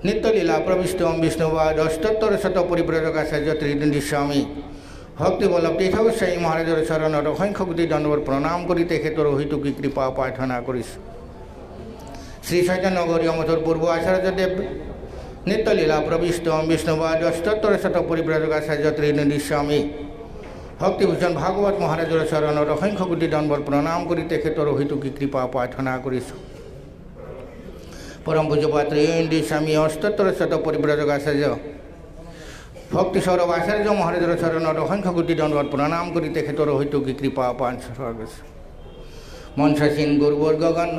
नित्यलीला प्रविष्ट विष्णुवाद अष्टोत्तर शत परिव्राजक आचार्य त्रिदंडी स्वामी भक्तिवल्लभ तीर्थ गोसाई महाराजर शरणत संख्य कोटि दंडवर प्रणाम करी तेखेतर हितकी कृपा प्रार्थना करिछु। श्री चैतन्य गौरी मठर पूर्व आचार्य देव নিত্যলীলা প্রবিষ্ট বিষ্ণুবাদ অষ্টোত্তর শত পরিব্রাজক আচার্য ত্রিবেণী স্বামী ভক্তিভূষণ ভাগবত মহারাজৰ চৰণত অসংখ্য কোটি দণ্ডবত প্ৰণাম কৰি তেখেতৰ অহিতুকী কৃপা প্ৰাৰ্থনা কৰিছোঁ। পৰম পূজ্যপাত ত্ৰিবেণী স্বামী অষ্টোত্তর শত পরিব্রাজক আচার্য ভক্তি সৌরভ আচার্য মহারাজৰ চৰণত অসংখ্য কোটি দণ্ডবত প্ৰণাম কৰি তেখেতৰ অহিতুকী কৃপা প্ৰাৰ্থনা কৰিছোঁ। মঞ্চাসীন গুৰুবৰ্গগণ,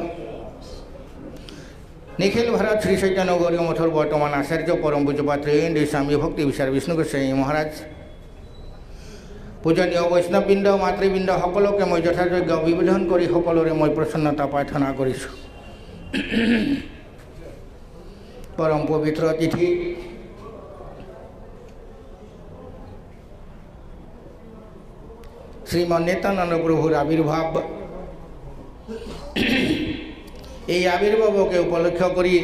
নিখিল ভারত শ্রী চৈতন্য গৌরী মঠৰ বৰ্তমান আচার্য পরম পূজ্যপাত ত্রিবেণী স্বামী ভক্তি বিশাল বিষ্ণু গোস্বামী মহারাজ, পূজনীয় বৈষ্ণৱবৃন্দ মাতৃবৃন্দ সকলোকে মই যথাযোগ্য অভিবোধন কৰি সকলোৰে মই প্ৰসন্নতা প্ৰাৰ্থনা কৰিছোঁ। পৰম পবিত্ৰ তিথি শ্রীমন নিত্যানন্দ প্রভুর আবির্ভাব, এই আবির্ভাবকে উপলক্ষ করে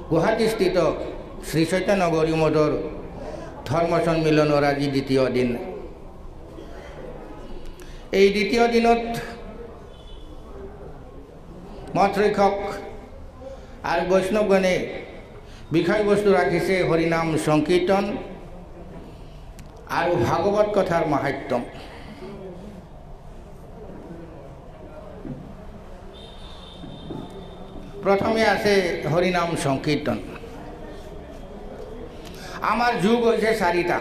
গুৱাহাটীস্থিত শ্রী চৈতন্য গৌরী মঠৰ ধর্ম সন্মিলনৰ আজি দ্বিতীয় দিন। এই দ্বিতীয় দিনত মঠ ৰক্ষক আৰু বৈষ্ণৱগণে বিষয়বস্তু ৰাখিছে হৰিনাম সংকীৰ্তন আৰু ভাগৱত কথাৰ মাহাত্ম্য। প্রথমে আছে হরিনাম সংকীর্তন। আমার যুগ হয়েছে চারিটা,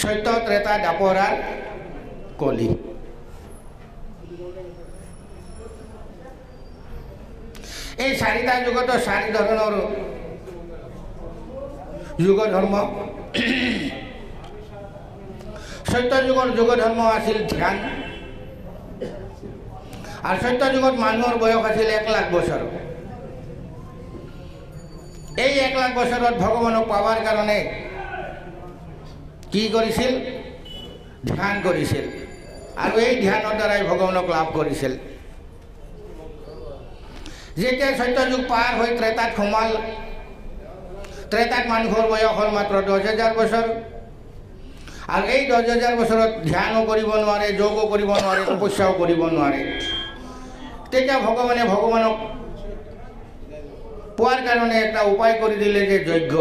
সত্য ত্রেতা দাপর আর কলি। এই চারিটা যুগত চারি ধরনের যুগ ধর্ম। সত্য যুগৰ যুগ ধর্ম আছিল ধ্যান, আর সত্য যুগত মানুহৰ বয়স আছিল 1 লাখ বছৰ। এই 1 লাখ বছৰত ভগৱানক পাৱাৰ কাৰণে কি কৰিছিল? ধ্যান কৰিছিল, আৰু এই ধ্যানৰ দ্বাৰাই ভগৱানক লাভ কৰিছিল। যেতিয়া সত্য যুগ পাৰ হৈ ত্ৰেতাত সোমাল, ত্ৰেতাত মানুহৰ বয়স হ'ল মাত্ৰ 10,000 বছৰ। আৰু এই 10,000 বছৰত ধ্যানো কৰিব নোৱাৰে, যোগো কৰিব নোৱাৰে, তপস্যাও কৰিব নোৱাৰে। তেতিয়া ভগৱানে ভগৱানক পোৱাৰ কাৰণে এটা উপায় কৰি দিলে যে যজ্ঞ,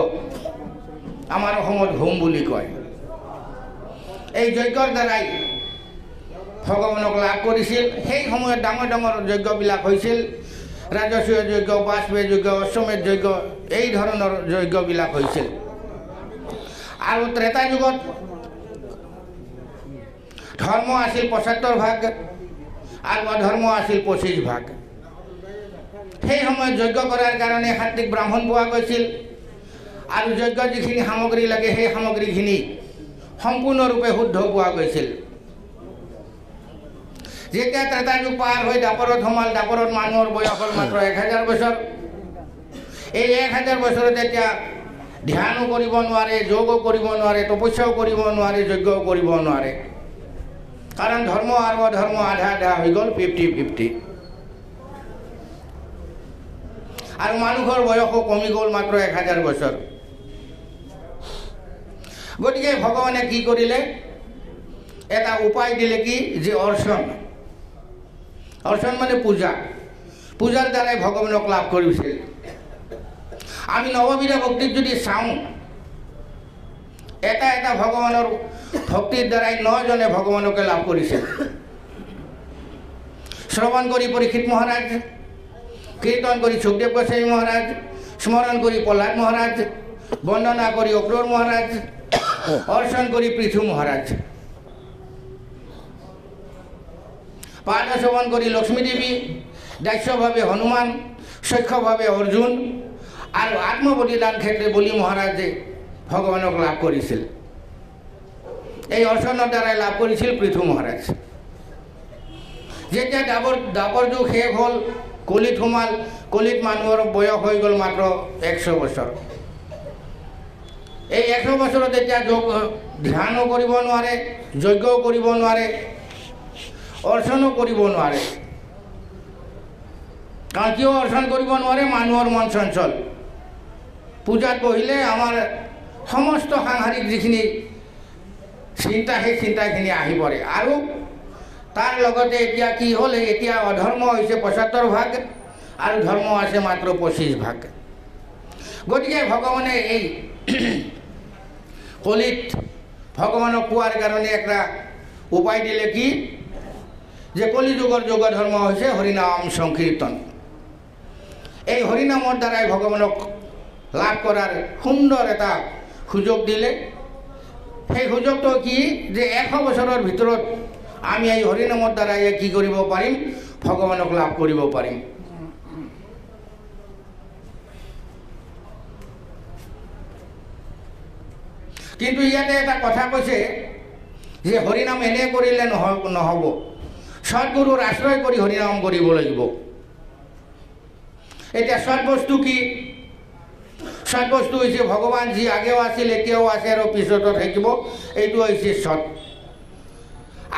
আমাৰ অসমত হোম বুলি কয়। এই যজ্ঞৰ দ্বাৰাই ভগৱানক লাভ কৰিছিল। সেই সময়ত ডাঙৰ ডাঙৰ যজ্ঞবিলাক হৈছিল, ৰাজস্বীয় যজ্ঞ, বাষ্পীয় যজ্ঞ, অশ্বমেধ যজ্ঞ, এই ধৰণৰ যজ্ঞবিলাক হৈছিল। আৰু ত্ৰেতা যুগত ধৰ্ম আছিল 75 ভাগ আৰু অধৰ্ম আছিল 25 ভাগ। সেই সময়ত যজ্ঞ কৰাৰ কাৰণে সাত্বিক ব্ৰাহ্মণ পোৱা গৈছিল, আৰু যজ্ঞ যিখিনি সামগ্ৰী লাগে সেই সামগ্ৰীখিনি সম্পূৰ্ণৰূপে শুদ্ধ পোৱা গৈছিল। যেতিয়া ত্ৰেতা যুগ পাৰ হৈ দাপৰত সোমাল, দাপৰত মানুহৰ বয়স হ'ল মাত্ৰ 1000 বছৰ। এই 1000 বছৰত এতিয়া ধ্যানো কৰিব নোৱাৰে, যোগো কৰিব নোৱাৰে, তপস্যাও কৰিব নোৱাৰে, যজ্ঞও কৰিব নোৱাৰে। কাৰণ ধৰ্ম আৰু অধৰ্ম আধা আধা হৈ গ'ল, 50-50। আৰু মানুহৰ বয়সো কমি গ'ল মাত্ৰ 1000 বছৰ। গতিকে ভগৱানে কি কৰিলে? এটা উপায় দিলে, কি যে অৰ্চন। অৰ্চন মানে পূজা। পূজাৰ দ্বাৰাই ভগৱানক লাভ কৰিছিল। আমি নৱবিধ ভক্তিত যদি চাওঁ, এটা এটা ভগৱানৰ ভক্তিৰ দ্বাৰাই 9 জনে ভগৱানকে লাভ কৰিছিল। শ্ৰৱণ কৰি পৰীক্ষিত মহাৰাজ, কীৰ্তন কৰি সুখদেৱ গোস্বামী মহাৰাজ, স্মৰণ কৰি প্ৰহ্লাদ মহাৰাজ, বন্দনা কৰি অক্ৰূৰ মহাৰাজ, অৰ্চন কৰি পৃথু মহাৰাজ, পাঠ শ্ৰৱণ কৰি লক্ষ্মী দেৱী, দাস্যভাৱে হনুমান, সখ্যভাৱে অৰ্জুন, আৰু আত্মবলিদান ক্ষেত্ৰে বলি মহাৰাজে ভগৱানক লাভ কৰিছিল। এই অৰ্চনৰ দ্বাৰাই লাভ কৰিছিল পৃথু মহাৰাজ। যেতিয়া দাপৰ যুগ শেষ হ'ল, কলিত সোমাল, কলিত মানুহৰ বয়স হৈ গ'ল মাত্ৰ 100 বছৰ। এই 100 বছৰত এতিয়া ধ্যানো কৰিব নোৱাৰে, যজ্ঞও কৰিব নোৱাৰে, অৰ্চনো কৰিব নোৱাৰে। কাৰণ কিয় অৰ্চন কৰিব নোৱাৰে? মানুহৰ মন চঞ্চল। পূজাত বহিলে আমাৰ সমস্ত সাংসাৰিক যিখিনি চিন্তা, সেই চিন্তাখিনি আহি পৰে। আৰু তাৰ লগতে এতিয়া কি হ'ল? এতিয়া অধৰ্ম হৈছে 75 ভাগ আর ধর্ম আছে মাত্র 25%। গতিকে ভগবানে এই কলিত ভগবানক পোৱাৰ কাৰণে একটা উপায় দিলে কি যে কলিযুগৰ যোগ ধৰ্ম হৈছে হৰিনাম সংকীৰ্তন। এই হৰিনামৰ দ্বাৰাই ভগৱানক লাভ কৰাৰ সুন্দৰ এটা সুযোগ দিলে। সেই সুযোগটো কি যে 100 বছৰৰ ভিতৰত আমি এই হৰিনামৰ দ্বাৰাই কি কৰিব পাৰিম, ভগৱানক লাভ কৰিব পাৰিম। কিন্তু ইয়াতে এটা কথা কৈছে যে হৰিনাম এনে কৰিলে নহ'ব, সৎগুৰুৰ আশ্ৰয় কৰি হৰিনাম কৰিব লাগিব। এতিয়া সৎ বস্তু কি? সৎ বস্তু হৈছে ভগৱান যি আগেও আছিল, এতিয়াও আছে আৰু পিছতো থাকিব, এইটো হৈছে সৎ।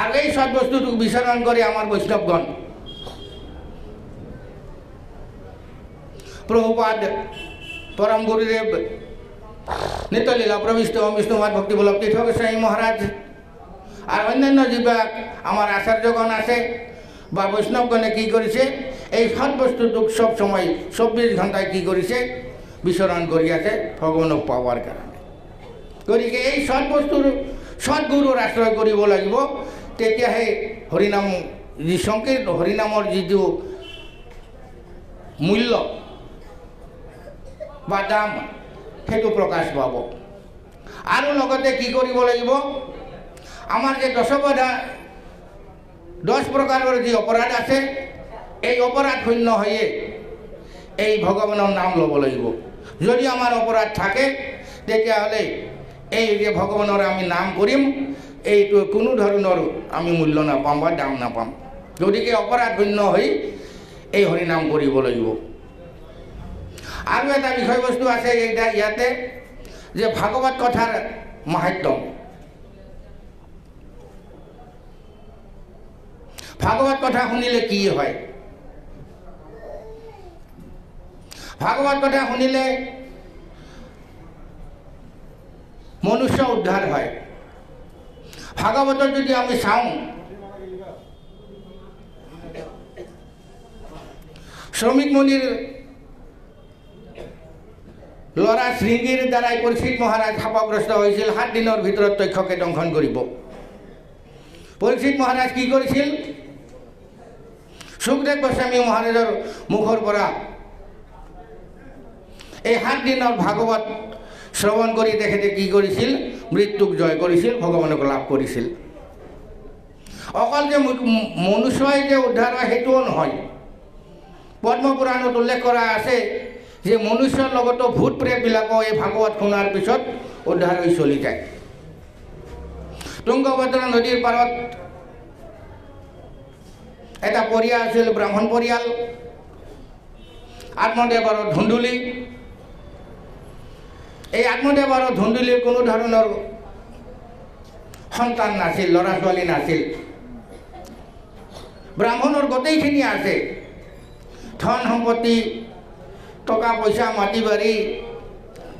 আৰু এই সৎ বস্তুটোক বিচৰণ কৰি আমাৰ বৈষ্ণৱগণ প্ৰভুপাদ পৰম গুৰুদেৱ নিত্যলীলা প্ৰবিষ্ট বিষ্ণুপাদ ভক্তিবল্লভ তীৰ্থ গোস্বামী মহাৰাজ আর অন্যান্য যিবিলাক আমার আচার্যগণ আছে বা বৈষ্ণবগণে কি করেছে, এই সৎ বস্তুটোক সব সময় 24 ঘণ্টায় কি করেছে, বিচরণ কৰি আছে ভগৱানক পাওয়ার কারণে। গতিকে এই সৎ বস্তুর সৎগুৰুৰ আশ্ৰয় কৰিব লাগিব, তেতিয়াহে হৰিনাম যি সংকীৰ্ণ হৰিনামৰ যিটো মূল্য বা দাম সেইটো প্ৰকাশ পাব। আৰু লগতে কি কৰিব লাগিব, আমার যে 10 প্রকারের যে অপরাধ আছে, এই অপরাধ শূন্য হয়ে এই ভগবানের নাম লব লাগিব। যদি আমার অপরাধ থাকে তেতিয়াহ'লে এই যে ভগবানের আমি নাম করিম, এইটো কোনো ধরনের আমি মূল্য নাপাম বা দাম নাপাম। গতিকে অপরাধ শূন্য হয়ে এই হরিনাম কৰিব লাগিব। আৰু এটা বিষয়বস্তু আছে এইটা ইয়াতে যে ভাগৱত কথাৰ মাহাত্ম্য। ভাগৱত কথা শুনিলে কি হয়? ভাগৱত কথা শুনিলে মনুষ্য উদ্ধার হয়। ভাগৱতত যদি আমি চাওঁ, শ্ৰমিক মুনিৰ ল'ৰা শৃংগীৰ দ্বাৰাই পৰীক্ষিত মহাৰাজ শাপগ্ৰস্ত হৈছিল। 7 দিনৰ ভিতৰত তক্ষকে দংশন কৰিব। পৰীক্ষিত মহাৰাজ কি কৰিছিল? সুখদেৱ গোস্বামী মহাৰাজৰ মুখৰ পৰা এই 7 দিনৰ ভাগৱত শ্ৰৱণ কৰি তেখেতে কি কৰিছিল? মৃত্যুক জয় কৰিছিল, ভগৱানক লাভ কৰিছিল। অকল যে মনুষ্যই যে উদ্ধাৰ হয় সেইটোও নহয়। পদ্মপুৰাণত উল্লেখ কৰা আছে যে মনুষ্যৰ লগতো ভূত প্ৰেতবিলাকো এই ভাগৱত শুনাৰ পিছত উদ্ধাৰ হৈ চলি যায়। তুংগভদ্ৰা নদীৰ পাৰত এটা পৰিয়াল আছিল, ব্ৰাহ্মণ পৰিয়াল। আত্মদেৱ আৰু ধুন্দুলি। এই আত্মদেৱ আৰু ধুন্দুলিৰ কোনো ধৰণৰ সন্তান নাছিল, ল'ৰা ছোৱালী নাছিল। ব্ৰাহ্মণৰ গোটেইখিনি আছে, ধন সম্পত্তি, টকা পইচা, মাটি বাৰী,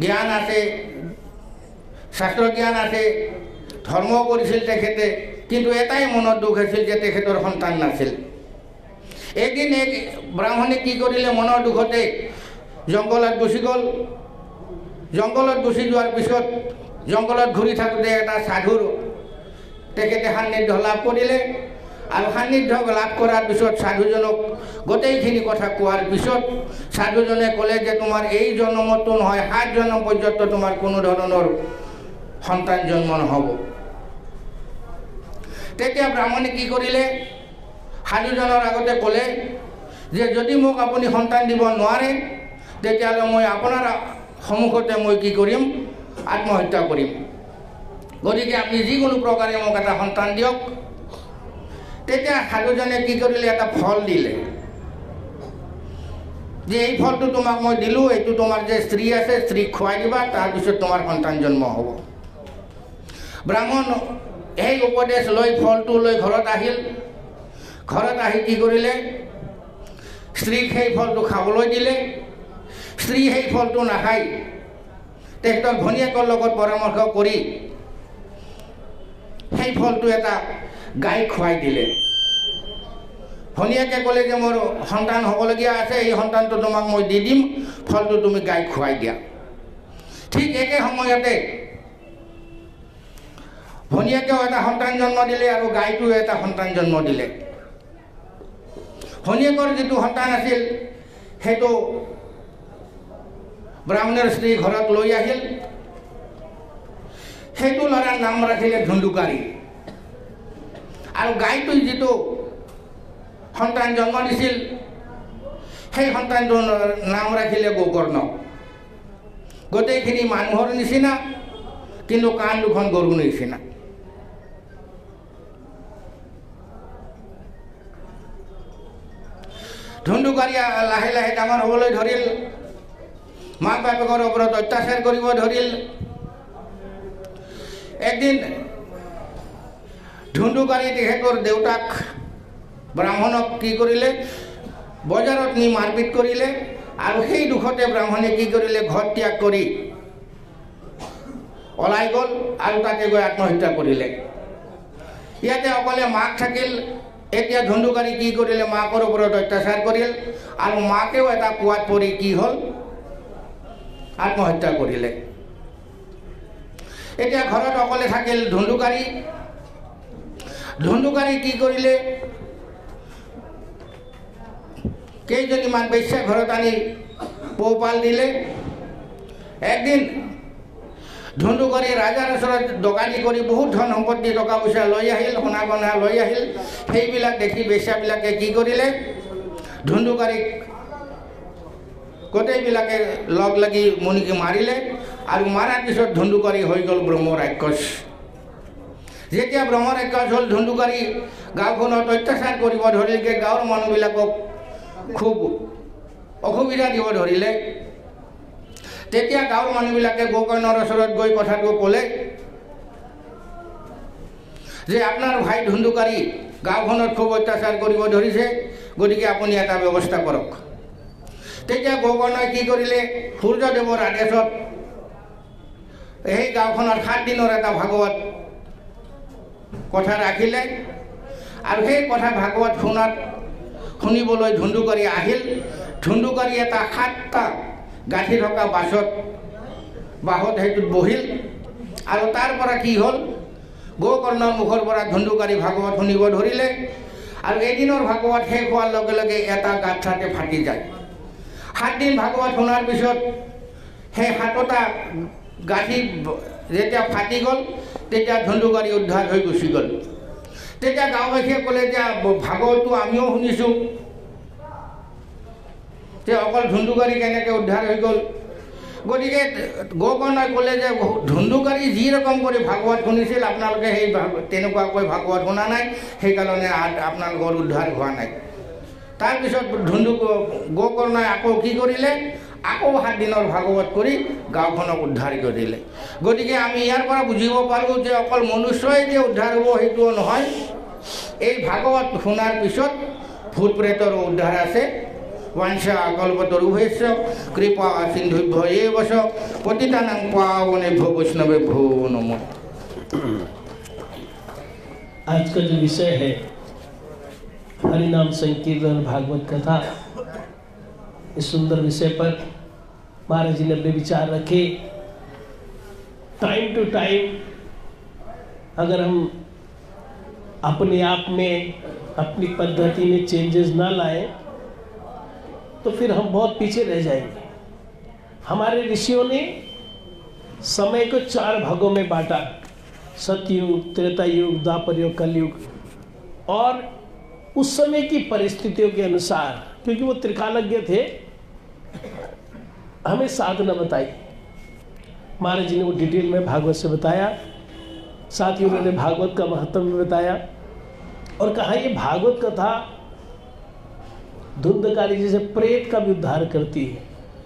জ্ঞান আছে, শাস্ত্ৰ জ্ঞান আছে, ধৰ্ম কৰিছিল তেখেতে। কিন্তু এটাই মনত দুখ আছিল যে তেখেতৰ সন্তান নাছিল। এদিন এক ব্ৰাহ্মণে কি কৰিলে, মনৰ দুখতে জংঘলত গুচি গ'ল। জংঘলত গুচি যোৱাৰ পিছত জংঘলত ঘূৰি থাকোঁতে এটা সাধুৰ তেখেতে সান্নিধ্য লাভ কৰিলে। আৰু সান্নিধ্য লাভ কৰাৰ পিছত সাধুজনক গোটেইখিনি কথা কোৱাৰ পিছত সাধুজনে ক'লে যে তোমাৰ এই জন্মতো নহয়, 7 জন্ম পৰ্যন্ত তোমাৰ কোনো ধৰণৰ সন্তান জন্ম নহ'ব। তেতিয়া ব্ৰাহ্মণে কি কৰিলে, সাধুজনৰ আগতে ক'লে যে যদি মোক আপুনি সন্তান দিব নোৱাৰে তেতিয়াহ'লে মই আপোনাৰ সন্মুখতে মই কি কৰিম, আত্মহত্যা কৰিম। গতিকে আপুনি যিকোনো প্ৰকাৰে মোক এটা সন্তান দিয়ক। তেতিয়া সাধুজনে কি কৰিলে, এটা ফল দিলে যে এই ফলটো তোমাক মই দিলোঁ, এইটো তোমাৰ যে স্ত্ৰী আছে স্ত্ৰীক খুৱাই দিবা, তাৰপিছত তোমাৰ সন্তান জন্ম হ'ব। ব্ৰাহ্মণ এই উপদেশ লৈ ফলটো লৈ ঘৰত আহিল। ঘৰত আহি কি কৰিলে, স্ত্ৰীক সেই ফলটো খাবলৈ দিলে। স্ত্ৰী সেই ফলটো নাখাই তেখেতৰ ঘনীয়েকৰ লগত পৰামৰ্শ কৰি সেই ফলটো এটা গাইক খুৱাই দিলে। ভনীয়েকে ক'লে যে মোৰ সন্তান হ'বলগীয়া আছে, এই সন্তানটো তোমাক মই দি দিম, ফলটো তুমি গাইক খুৱাই দিয়া। ঠিক একে সময়তে ভনীয়েকেও এটা সন্তান জন্ম দিলে আৰু গাইটোও এটা সন্তান জন্ম দিলে। ভনীয়েকৰ যিটো সন্তান আছিল সেইটো ব্ৰাহ্মণৰ স্ত্ৰী ঘৰত লৈ আহিল। সেইটো ল'ৰাৰ নাম ৰাখিলে ধুন্দুকাৰী। আৰু গাইটোৱে যিটো সন্তান জন্ম দিছিল সেই সন্তানটোৰ নাম ৰাখিলে গোকৰ্ণ। গোটেইখিনি মানুহৰ নিচিনা, কিন্তু কাণ দুখন গৰুৰ নিচিনা। ধুন্দুকাৰী লাহে লাহে ডাঙৰ হ'বলৈ ধৰিল, মাক বাপেকৰ ওপৰত অত্যাচাৰ কৰিব ধৰিল। একদিন ধুন্দুকাৰী তেখেতৰ দেউতাক ব্ৰাহ্মণক কি কৰিলে, বজাৰত নি মাৰপিট কৰিলে। আৰু সেই দুখতে ব্ৰাহ্মণে কি কৰিলে, ঘৰ ত্যাগ কৰি ওলাই গ'ল আৰু তাতে গৈ আত্মহত্যা কৰিলে। ইয়াতে অকলে মাক থাকিল। এতিয়া ধুন্দুকাৰী কি কৰিলে, মাকৰ ওপৰত অত্যাচাৰ কৰিল আৰু মাকেও এটা কুঁৱাত পৰি কি হ'ল, আত্মহত্যা কৰিলে। এতিয়া ঘৰত অকলে থাকিল ধুন্দুকাৰী। ধুন্দুকাৰী কি কৰিলে, কেইজনীমান বেশ্যা ঘৰত আনি পোহপাল দিলে। একদিন ধুন্দুকাৰী ৰাজাৰ ওচৰত ডকাইতি কৰি বহুত ধন সম্পত্তি টকা পইচা লৈ আহিল, সোণা গহনা লৈ আহিল। সেইবিলাক দেখি বেশ্যাবিলাকে কি কৰিলে, ধুন্দুকাৰীক গোটেইবিলাকে লগ লাগি মুনিকি মাৰিলে। আৰু মাৰাৰ পিছত ধুন্দুকাৰী হৈ গ'ল ব্ৰহ্ম ৰাক্ষস। যেতিয়া ব্ৰহ্ম ৰাক্ষস হ'ল, ধুন্দুকাৰী গাঁওখনত অত্যাচাৰ কৰিব ধৰিলে। গাঁৱৰ মানুহবিলাকক খুব অসুবিধা দিব ধৰিলে। তেতিয়া গাঁৱৰ মানুহবিলাকে গোকৰ্ণৰ ওচৰত গৈ কথাটো ক'লে যে আপোনাৰ ভাই ধুন্দুকাৰী গাঁওখনত খুব অত্যাচাৰ কৰিব ধৰিছে, গতিকে আপুনি এটা ব্যৱস্থা কৰক। তেতিয়া গোকৰ্ণই কি কৰিলে, সূৰ্যদেৱৰ আদেশত সেই গাঁওখনৰ 7 দিনৰ এটা ভাগৱত কথা ৰাখিলে। আৰু সেই কথা ভাগৱত শুনিবলৈ ধুন্দুকাৰী আহিল। ধুন্দুকাৰী এটা 7টা গাঁঠি থকা বাহত সেইটোত বহিল। আৰু তাৰ পৰা কি হ'ল, গোকৰ্ণৰ মুখৰ পৰা ধুন্দুকাৰী ভাগৱত শুনিব ধৰিলে। আৰু এদিনৰ ভাগৱত শেষ হোৱাৰ লগে লগে এটা গাঁঠাতে ফাটি যায়। 7 দিন ভাগৱত শুনাৰ পিছত সেই 7টা গাঁঠি যেতিয়া ফাটি গ'ল, তেতিয়া ধুন্দুকাৰী উদ্ধাৰ হৈ গুচি গ'ল। তেতিয়া গাঁওবাসীয়ে ক'লে যে ভাগৱতটো আমিও শুনিছোঁ, যে অকল ধুন্দুকাৰী কেনেকৈ উদ্ধাৰ হৈ গ'ল। গতিকে গোকৰ্ণই ক'লে যে ধুন্দুকাৰী যি ৰকম কৰি ভাগৱত শুনিছিল, আপোনালোকে সেই তেনেকুৱাকৈ ভাগৱত শুনা নাই, সেইকাৰণে আপোনালোকৰ উদ্ধাৰ হোৱা নাই। তাৰপিছত গোকৰ্ণই আকৌ কি কৰিলে, আকৌ 7 দিনৰ ভাগৱত কৰি গাঁওখনক উদ্ধাৰ কৰিলে। গতিকে আমি ইয়াৰ পৰা বুজিব পাৰোঁ যে অকল মনুষ্যই যে উদ্ধাৰ হ'ব সেইটোও নহয়, এই ভাগৱত শুনাৰ পিছত ভূত প্ৰেতৰো উদ্ধাৰ আছে। वंशा कल्पतरुभ्यश्च कृपा सिन्धुभ्यो एव च पतितानां पावनेभ्यो वैष्णवेभ्यो नमो। आज का जो विषय है हरिनाम संकीर्तन भागवत कथा, इस सुंदर विषय पर महाराज जी ने अपने विचार रखे। टाइम टू टाइम अगर हम अपने आप में अपनी पद्धति में चेंजेस ना लाएं तो फिर हम बहुत पीछे रह जाएंगे। हमारे ऋषियों ने समय को 4 भागों में बांटा, सतयुग, त्रेता युग, द्वापर युग, कलयुग। और उस समय की परिस्थितियों के अनुसार, क्योंकि वो त्रिकालज्ञ थे, हमें साधना बताई। महाराज जी ने वो डिटेल में भागवत से बताया, साथ ही उन्होंने भागवत का महत्व भी बताया और कहा ये भागवत कथा धुंधकारी जैसे प्रेत का भी उद्धार करती है,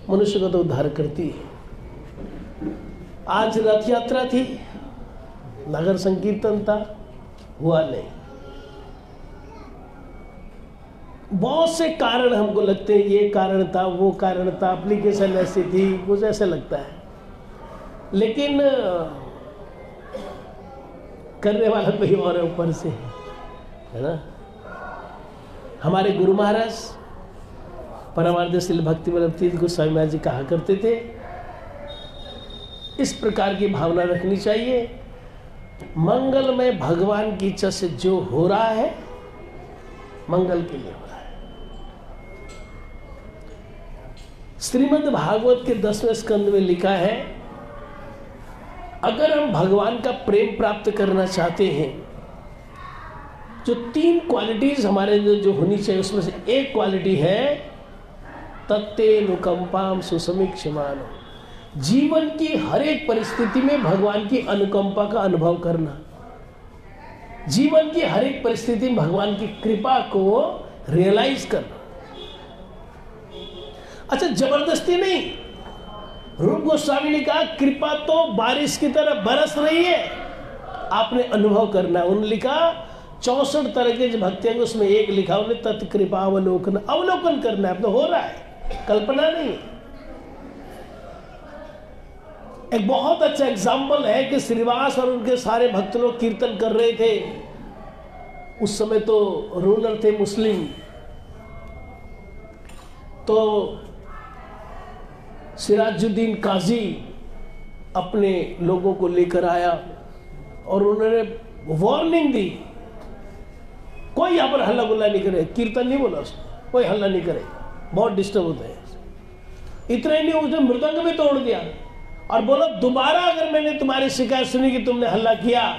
मनुष्य का तो उद्धार करती है। आज रथ यात्रा थी, नगर संकीर्तन था, हुआ नहीं। बहुत से कारण हमको लगते हैं, ये कारण था, वो कारण था, एप्लीकेशन ऐसी थी, कुछ ऐसे लगता है। लेकिन करने वाला कोई और ऊपर से है ना। हमारे गुरु महाराज परमार्थ भक्ति वल्लभ तीर्थ गोस्वामी महाराज जी कहा करते थे, इस प्रकार की भावना रखनी चाहिए, मंगल में भगवान की इच्छा से जो हो रहा है मंगल के लिए हो रहा है। श्रीमद् भागवत के 10वें स्कंद में लिखा है, अगर हम भगवान का प्रेम प्राप्त करना चाहते हैं, जो 3 क्वालिटीज हमारे जो होनी चाहिए, उसमें से एक क्वालिटी है तत्ते अनुकंपाम सुसमीक्षमानो, जीवन की हर एक परिस्थिति में भगवान की अनुकंपा का अनुभव करना, जीवन की हर एक परिस्थिति में भगवान की कृपा को रियलाइज करना। अच्छा, जबरदस्ती नहीं। रूप गोस्वामी ने कहा कृपा तो बारिश की तरह बरस रही है, आपने अनुभव करना है। उन्होंने लिखा 64 तरह के जो भक्ति हैं उसमें एक लिखा उन्हें तत्कृपा अवलोकन, अवलोकन करना है, अब तो हो रहा है, कल्पना नहीं। एक बहुत अच्छा एग्जाम्पल है कि श्रीवास और उनके सारे भक्त लोग कीर्तन कर रहे थे। उस समय तो रूलर थे मुस्लिम, तो सिराजुद्दीन काजी अपने लोगों को लेकर आया और उन्होंने वार्निंग दी, कोई यहां पर हल्ला गुल्ला नहीं करे, कीर्तन नहीं बोला उसने, कोई हल्ला नहीं करे, बहुत डिस्टर्ब होता है। इतना ही नहीं, उसने मृदंग भी तोड़ दिया और बोला दोबारा अगर मैंने तुम्हारी शिकायत सुनी कि तुमने हल्ला किया,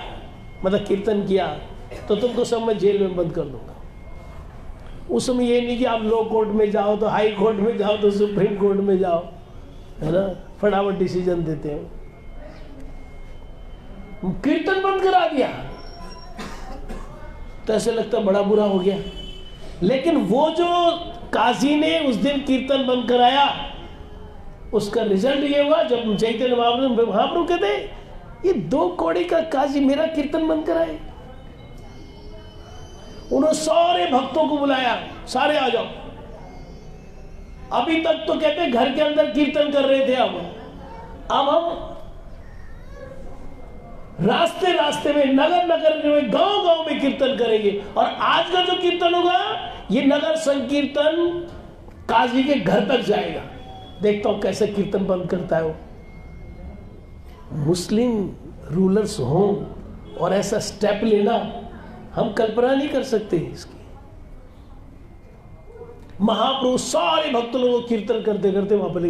मतलब कीर्तन किया, तो तुमको सब मैं जेल में बंद कर दूंगा। उस समय ये नहीं कि आप लो कोर्ट में जाओ तो हाई कोर्ट में जाओ तो सुप्रीम कोर्ट में जाओ, है ना, फटाफट डिसीजन देते हैं। कीर्तन बंद करा दिया तो ऐसे लगता बड़ा बुरा हो गया। लेकिन वो जो काजी ने उस दिन कीर्तन बंद कराया, उसका रिजल्ट ये हुआ, जब चैतन्य महाप्रभु कहते ये 2 कौड़ी का काजी मेरा कीर्तन बंद कराए। उन्होंने सारे भक्तों को बुलाया, सारे आ जाओ। अभी तक तो कहते घर के अंदर कीर्तन कर रहे थे, अब हम रास्ते रास्ते में, नगर नगर में, गांव गांव में कीर्तन करेंगे। और आज का जो कीर्तन होगा ये नगर संकीर्तन काजी के घर तक जाएगा। देखता हूं कैसे कीर्तन बंद करता है वो। मुस्लिम रूलर्स हों और ऐसा स्टेप लेना, हम कल्पना नहीं कर सकते इसकी। महाप्रभु सारे भक्त लोगों को कीर्तन करते करते वहां पर,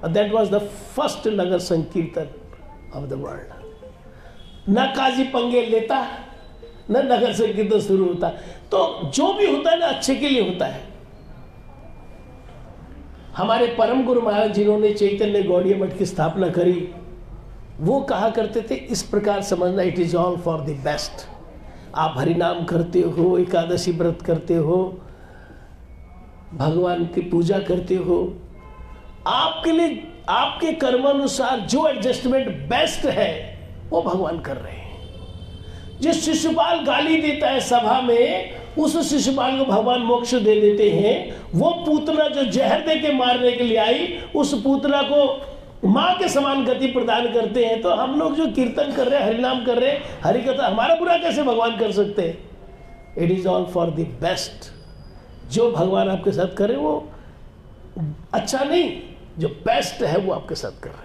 दैट वाज द फर्स्ट नगर संकीर्तन ऑफ द वर्ल्ड। न काजी पंगे लेता, न नगर संकीर्तन शुरू होता। तो जो भी होता है ना अच्छे के लिए होता है। हमारे परम गुरु महाराज जिन्होंने चैतन्य गौड़ीय मठ की स्थापना करी, वो कहा करते थे इस प्रकार समझना, it is all for the best. आप हरिनाम करते हो, एकादशी व्रत करते हो, भगवान की पूजा करते हो, आपके लिए आपके कर्मानुसार जो एडजस्टमेंट बेस्ट है वो भगवान कर रहे हैं। जिस शिशुपाल गाली देता है सभा में, उस शिशुपाल को भगवान मोक्ष दे देते हैं। वो पूतना जो जहर दे के मारने के लिए आई, उस पूतना को मां के समान गति प्रदान करते हैं। तो हम लोग जो कीर्तन कर रहे हैं, हरिनाम कर रहे हैं, हरिकथा, हमारा बुरा कैसे भगवान कर सकते हैं? It is all for the best. जो भगवान आपके साथ करे वो अच्छा नहीं, जो बेस्ट है वो आपके साथ कर रहे हैं।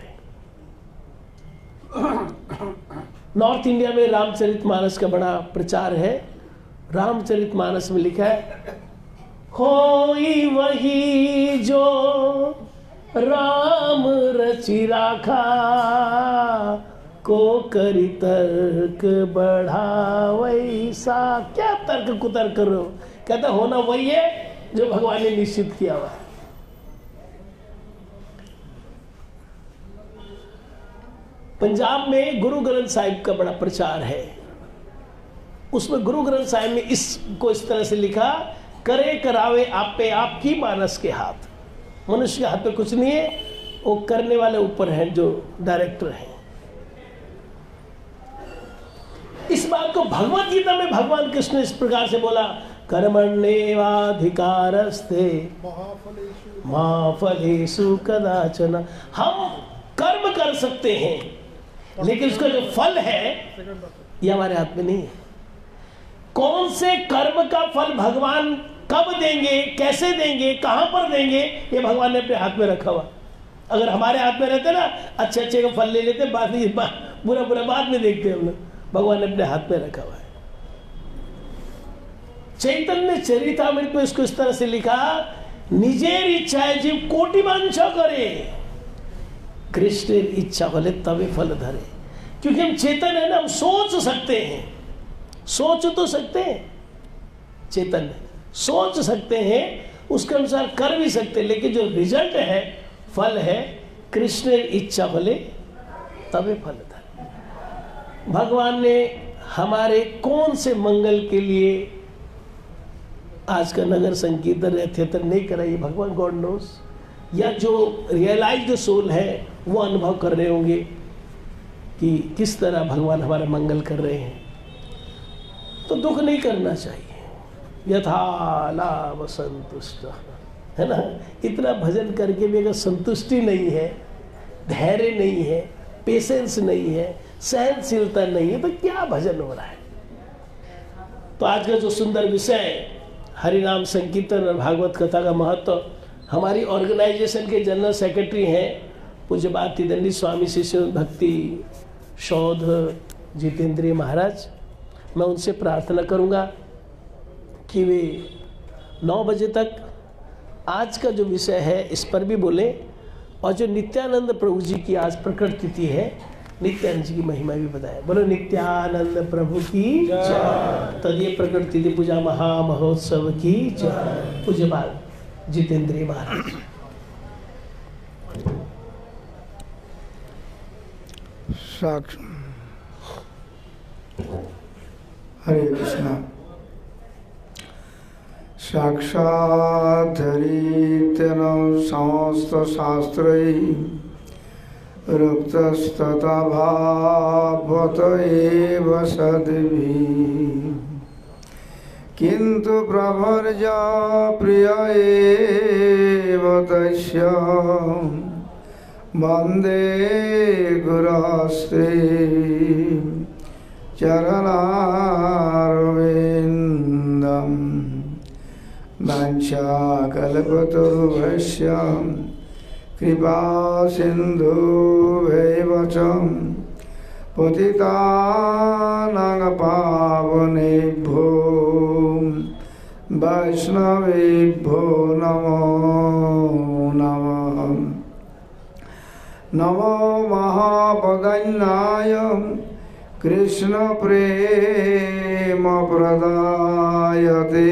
नॉर्थ इंडिया में रामचरितमानस का बड़ा प्रचार है। रामचरितमानस में लिखा है, कोई वही जो राम रचि राखा, को करी तर्क बढ़ा वैसा। क्या तर्क कुतर्क कर रहे हो? कहता होना वही है जो भगवान ने निश्चित किया हुआ है। पंजाब में गुरु ग्रंथ साहिब का बड़ा प्रचार है। उसमें गुरु ग्रंथ साहिब ने इसको इस तरह से लिखा, करे करावे आपे आपकी मानस के हाथ। मनुष्य के हाथ पे कुछ नहीं है, वो करने वाले ऊपर हैं, जो डायरेक्टर हैं। इस बात को भगवत गीता में भगवान कृष्ण इस प्रकार से बोला, कर्मण्येवाधिकारस्ते मा फलेषु कदाचन। हम कर्म कर सकते हैं, लेकिन उसका जो फल है ये हमारे हाथ में नहीं है। कौन से कर्म का फल भगवान कब देंगे, कैसे देंगे, कहाँ पर देंगे, ये भगवान ने अपने हाथ में रखा हुआ। अगर हमारे हाथ में रहते ना, अच्छे अच्छे का फल ले लेते, बाद में बुरा बुरा बाद में देखते हम लोग। भगवान ने अपने हाथ में रखा हुआ है। चैतन्य चरितामृत में इसको इस तरह से लिखा, निजेर इच्छाए जीव कोटि वांछा करे, कृष्णेर इच्छा भले तवे फल धरे। क्योंकि हम चेतन है ना, हम सोच सकते हैं, सोच तो सकते हैं, चेतन है, सोच सकते हैं, उसके अनुसार कर भी सकते हैं, लेकिन जो रिजल्ट है, फल है, कृष्णेर इच्छा भले तवे फल धरे। भगवान ने हमारे कौन से मंगल के लिए आज का नगर संकीर्तन रथयात्रा नहीं कराई, भगवान गॉड नोस। या जो रियलाइज्ड सोल है वो अनुभव कर रहे होंगे कि किस तरह भगवान हमारा मंगल कर रहे हैं। तो दुख नहीं करना चाहिए। यथा लाभ संतुष्ट, है ना। इतना भजन करके भी अगर संतुष्टि नहीं है, धैर्य नहीं है, पेशेंस नहीं है, सहनशीलता नहीं है, तो क्या भजन हो रहा है। तो आज का जो सुंदर विषय हरिनाम संकीर्तन और भागवत कथा का महत्व, हमारी ऑर्गेनाइजेशन के जनरल सेक्रेटरी हैं पूज्य दंडी स्वामी शिष्य भक्ति शोध जितेंद्रिय महाराज। मैं उनसे प्रार्थना करूंगा कि वे 9 बजे तक आज का जो विषय है इस पर भी बोले, और जो नित्यानंद प्रभु जी की आज प्रकट तिथि है, नित्यानंद जी की महिमा भी बताया। बोलो नित्यानंद प्रभु की जय। तदीय प्रकट तिथि पूजा महामहोत्सव की जय। पूज्य बाल जितेंद्रिय महाराज। हरे कृष्णा। साक्षाद्धरीतेन समस्त शास्त्रैः रुक्तस्तथा भावत एव सद्भिः, किन्तु प्रवर्जा प्रिय एव तस्य वन्दे गुरुस्ते चरणारविन्दम्। वाञ्छाकल्पतरुभ्यश्च कृपा सिन्धुभ्यैव च पतितानां पावनेभ्यो वैष्णवेभ्यो नमो नमः। नमो महापदन्याय कृष्ण प्रेम प्रदायते,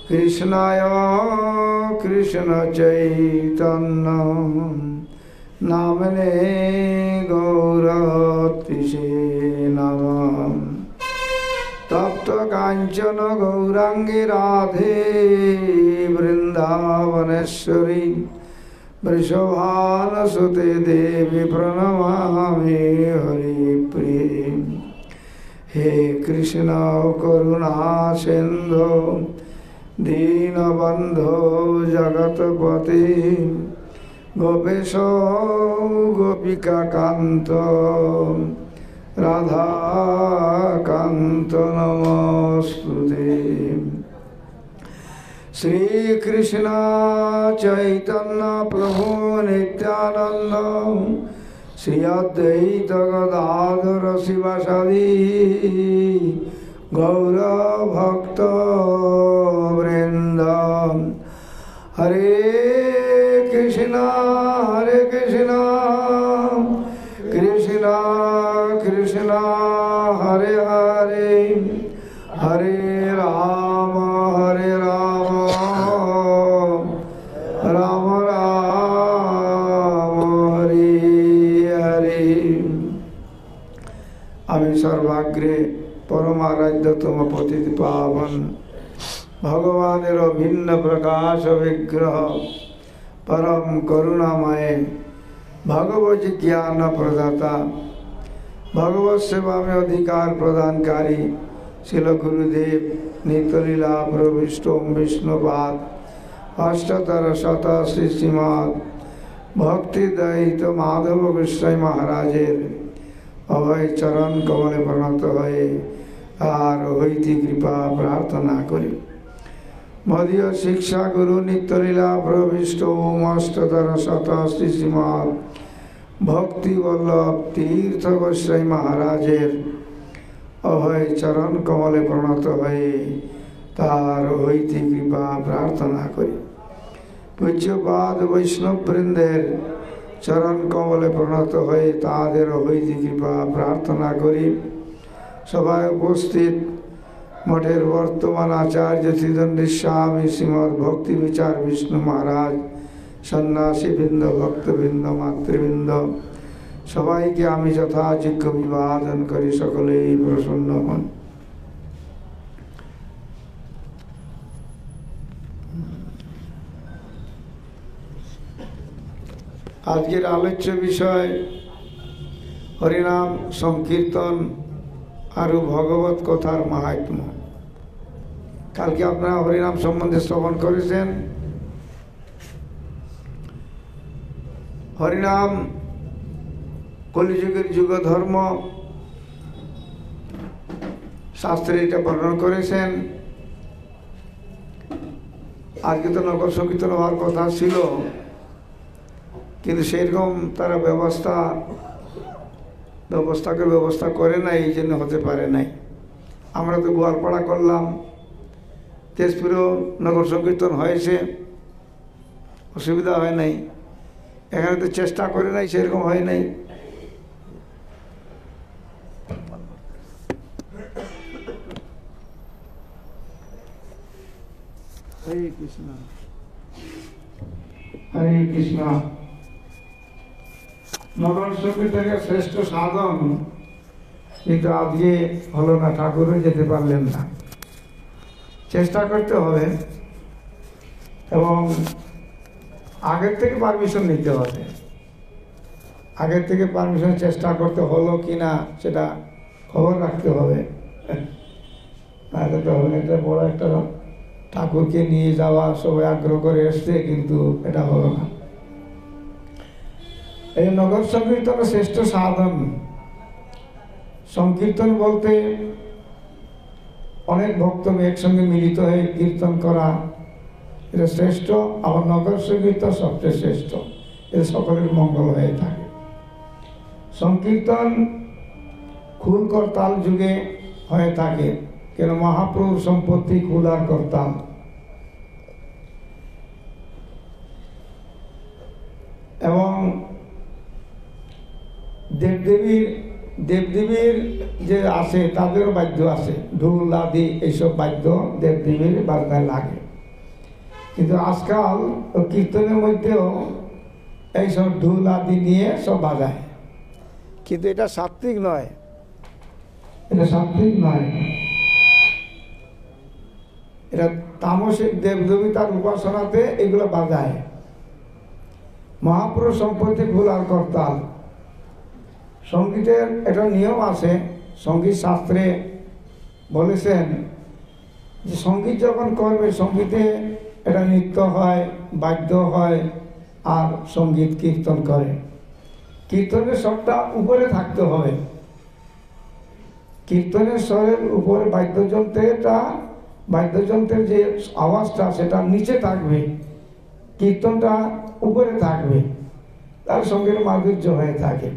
कृष्णाय कृष्ण चैतन्य नामने गौरतिसे नमः। तप्त कांचन गौरांगी राधे वृंदावनेश्वरी वृषभानुसुते देवी प्रणमामि हरिप्रिये। हे कृष्ण करुणा सिंधु दीनबंधो जगतपते, गोपेश गोपिका कांत राधा कांत नमोस्तुते। श्री कृष्ण चैतन्य प्रभु नित्यानंद श्री अद्वैत गदाधर शिवासादि गौर भक्त वृंद। हरे कृष्णा कृष्णा कृष्णा हरे हरे, हरे राम राम राम हरे हरे। आमी सर्वाग्रे परमाराध्यतम पतित पावन भगवानेर भिन्न प्रकाश विग्रह परम करुणामय भगवत ज्ञान प्रदाता भगवत सेवा में अधिकार प्रदानकारी शिल गुरुदेव नित्यलीला प्रविष्टोम विष्णुपाद अष्टतर शत श्री श्रीमद भक्ति दयित माधव गोसाई महाराजेर अभय चरण कमले प्रणत हये आर हईति कृपा प्रार्थना करी। मदीय शिक्षा गुरु नित्यलीला प्रविष्ट अष्टोत्तर शताशी श्रीमद भक्ति वल्लभ तीर्थ गोस्वामी महाराजेर अभय चरण कमले प्रणत हये तार हईते कृपा प्रार्थना करी। पूज्यपाद वैष्णव वृंदेर चरण कमले प्रणत हये तादेर हईते कृपा प्रार्थना करी। सभाय उपस्थित मठेर वर्तमान आचार्य त्रिदंडी स्वामी श्रीमद भक्ति विचार विष्णु महाराज सन्यासी बृंद भक्तबृंद मातृबृंद सबाई के आमी यथायोग्य अभिवादन करी सकलेई प्रसन्न हन। आजकेर आलोच्य विषय हरिनाम संकीर्तन और भगवत कथार महात्म्य। कल के अपना हरिनाम सम्बन्धे श्रवण करेছেন। हरिनाम कलिजुगेर जुग धर्म शास्त्रे এটা বর্ণনা করেছেন। আজকে তো নগর সংকীর্তন হওয়ার কথা ছিল, কিন্তু সেরকম তারা ব্যবস্থা করে নাই, এই জন্য হতে পারে নাই। আমরা তো গোয়ালপাড়া করলাম, তেজপুরেও নগর সংকীর্তন হয়েছে, অসুবিধা হয় নাই। এখানে তো চেষ্টা করে নাই, সেরকম হয় নাই। হরে কৃষ্ণ হরে কৃষ্ণ। নগর সংকীর্তনের শ্রেষ্ঠ সাধন কিন্তু আজকে হলো না, ঠাকুরও যেতে পারলেন না। চেষ্টা করতে হবে এবং আগের থেকে পারমিশন নিতে হবে। আগের থেকে পারমিশন চেষ্টা করতে হলো কি না সেটা খবর রাখতে হবে। তো হবে এটা বড় একটা ঠাকুরকে নিয়ে যাওয়া সবাই আগ্রহ করে এসছে, কিন্তু এটা হলো না। এই নগর সংকীর্তন শ্রেষ্ঠ সাধন। সংকীর্তন বলতে অনেক ভক্ত একসঙ্গে মিলিত হয়ে কীর্তন করা, এটা শ্রেষ্ঠ। আবার নগর সংকীর্তন সবচেয়ে শ্রেষ্ঠ, এটা সকলের মঙ্গল হয়ে থাকে। সংকীর্তন খুল করতাল যুগে হয়ে থাকে, কেন মহাপ্রভুর সম্পত্তি খুল আর করতাল। এবং দেবদেবীর যে আছে তাদেরও বাদ্য আছে, ঢোল আদি এইসব বাদ্য দেবদেবীর বাজনায় লাগে। কিন্তু আজকাল কীর্তনের মধ্যেও এইসব ঢোল আদি নিয়ে সব বাজায়, কিন্তু এটা সাত্বিক নয়, এটা সাত্বিক নয়। এটা তামসিক দেবদেবী তার উপাসনাতে এগুলো বাজায়। মহাপুরুষ সম্পত্তি ভুল আর করতাল। সঙ্গীতের একটা নিয়ম আছে, সঙ্গীত শাস্ত্রে বলেছেন যে সঙ্গীত যখন করবে সঙ্গীতে এটা নৃত্য হয়, বাদ্য হয়, আর সঙ্গীত কীর্তন করে। কীর্তনের স্বরটা উপরে থাকতে হবে, কীর্তনের স্বরের উপরে বাদ্যযন্ত্রের যে আওয়াজটা সেটা নিচে থাকবে, কীর্তনটা উপরে থাকবে, তার সঙ্গে মাধুর্য হয়ে থাকে।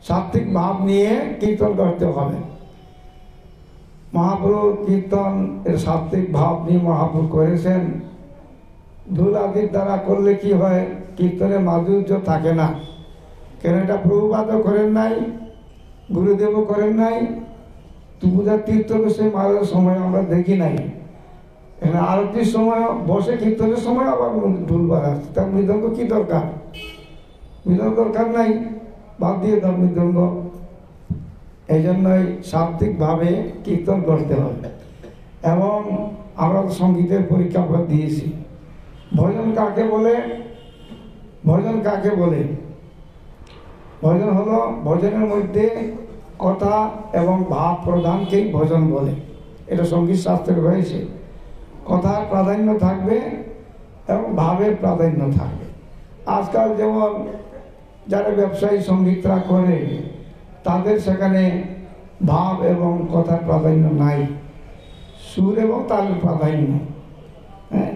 সাত্বিক ভাব নিয়ে কীর্তন করতে হবে। মহাপ্রভু কীর্তন এর সাত্বিক ভাব নিয়ে মহাপ্রভু করেছেন। ধুল আদির দ্বারা করলে কি হয়, কীর্তনের মাধুর্য থাকে না। কেন এটা প্রভুপাদও করেন নাই, গুরুদেবও করেন নাই, তুপুদার তীর্থ গোস্বামী মহারাজের সময় আমরা দেখি নাই। এখানে আরতির সময় বসে কীর্তনের সময় আবার ঢোল বাজাচ্ছে, তার মৃদঙ্গ কি দরকার? মৃদঙ্গ দরকার নাই, বাদ দিয়ে দাও মৃদঙ্গ। এই জন্যই সাত্বিকভাবে কীর্তন করতে হবে। এবং আমরা সঙ্গীতের পরীক্ষা আমরা দিয়েছি। ভজন কাকে বলে? ভজন কাকে বলে? ভজন হলো ভজনের মধ্যে কথা এবং ভাব প্রধানকেই ভজন বলে। এটা সঙ্গীত শাস্ত্রে রয়েছে। কথার প্রাধান্য থাকবে এবং ভাবের প্রাধান্য থাকবে। আজকাল যেমন যারা ব্যবসায়ী সঙ্গীতরা করে তাদের সেখানে ভাব এবং কথার প্রাধান্য নাই, সুর এবং তালের প্রাধান্য। হ্যাঁ,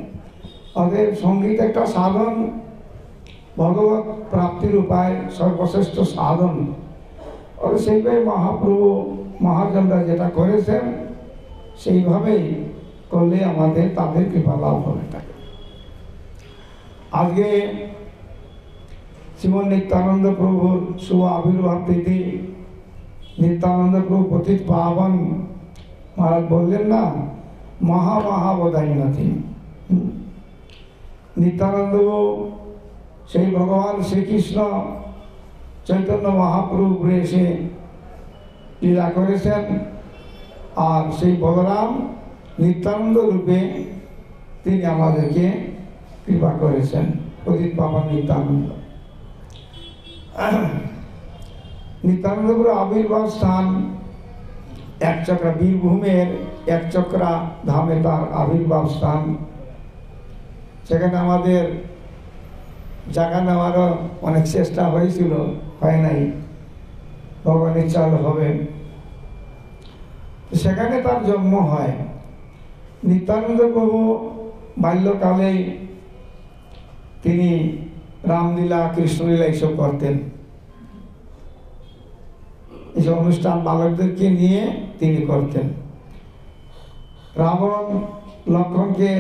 অতএব সঙ্গীত একটা সাধন, ভগবত প্রাপ্তির উপায়, সর্বশ্রেষ্ঠ সাধন। সেইভাবে মহাপ্রভু মহাজনরা যেটা করেছেন সেইভাবেই করলে আমাদের তাদের কৃপা লাভ হবে। থাকে আজকে শ্রীমন নিত্যানন্দ প্রভুর শুভ আবির্ভাব তিথি। নিত্যানন্দ প্রভু পতিত পাবন মহারাজ বললেন না, মহামহাবদায়ী নাথি। নিত্যানন্দ সেই ভগবান শ্রীকৃষ্ণ চৈতন্য মহাপ্রভু এসে লীলা করেছেন, আর সেই বলরাম নিত্যানন্দ রূপে তিনি আমাদেরকে কৃপা করেছেন। পতিত পাবন নিত্যানন্দ। নিত্যানন্দপুর আবির্ভাব স্থান একচক্রা, বীরভূমের একচক্রা ধামে তার আবির্ভাব স্থান। সেখানে আমাদের জায়গা নেওয়ারও অনেক চেষ্টা হয়েছিল, হয় নাই, ভগবানের ইচ্ছা হবে। সেখানে তার জন্ম হয়। নিত্যানন্দ প্রভু বাল্যকালেই তিনি রামলীলা, কৃষ্ণলীলা এইসব করতেন। এইসব অনুষ্ঠান বালকদেরকে নিয়ে তিনি করতেন। রাবণ লক্ষ্মণকে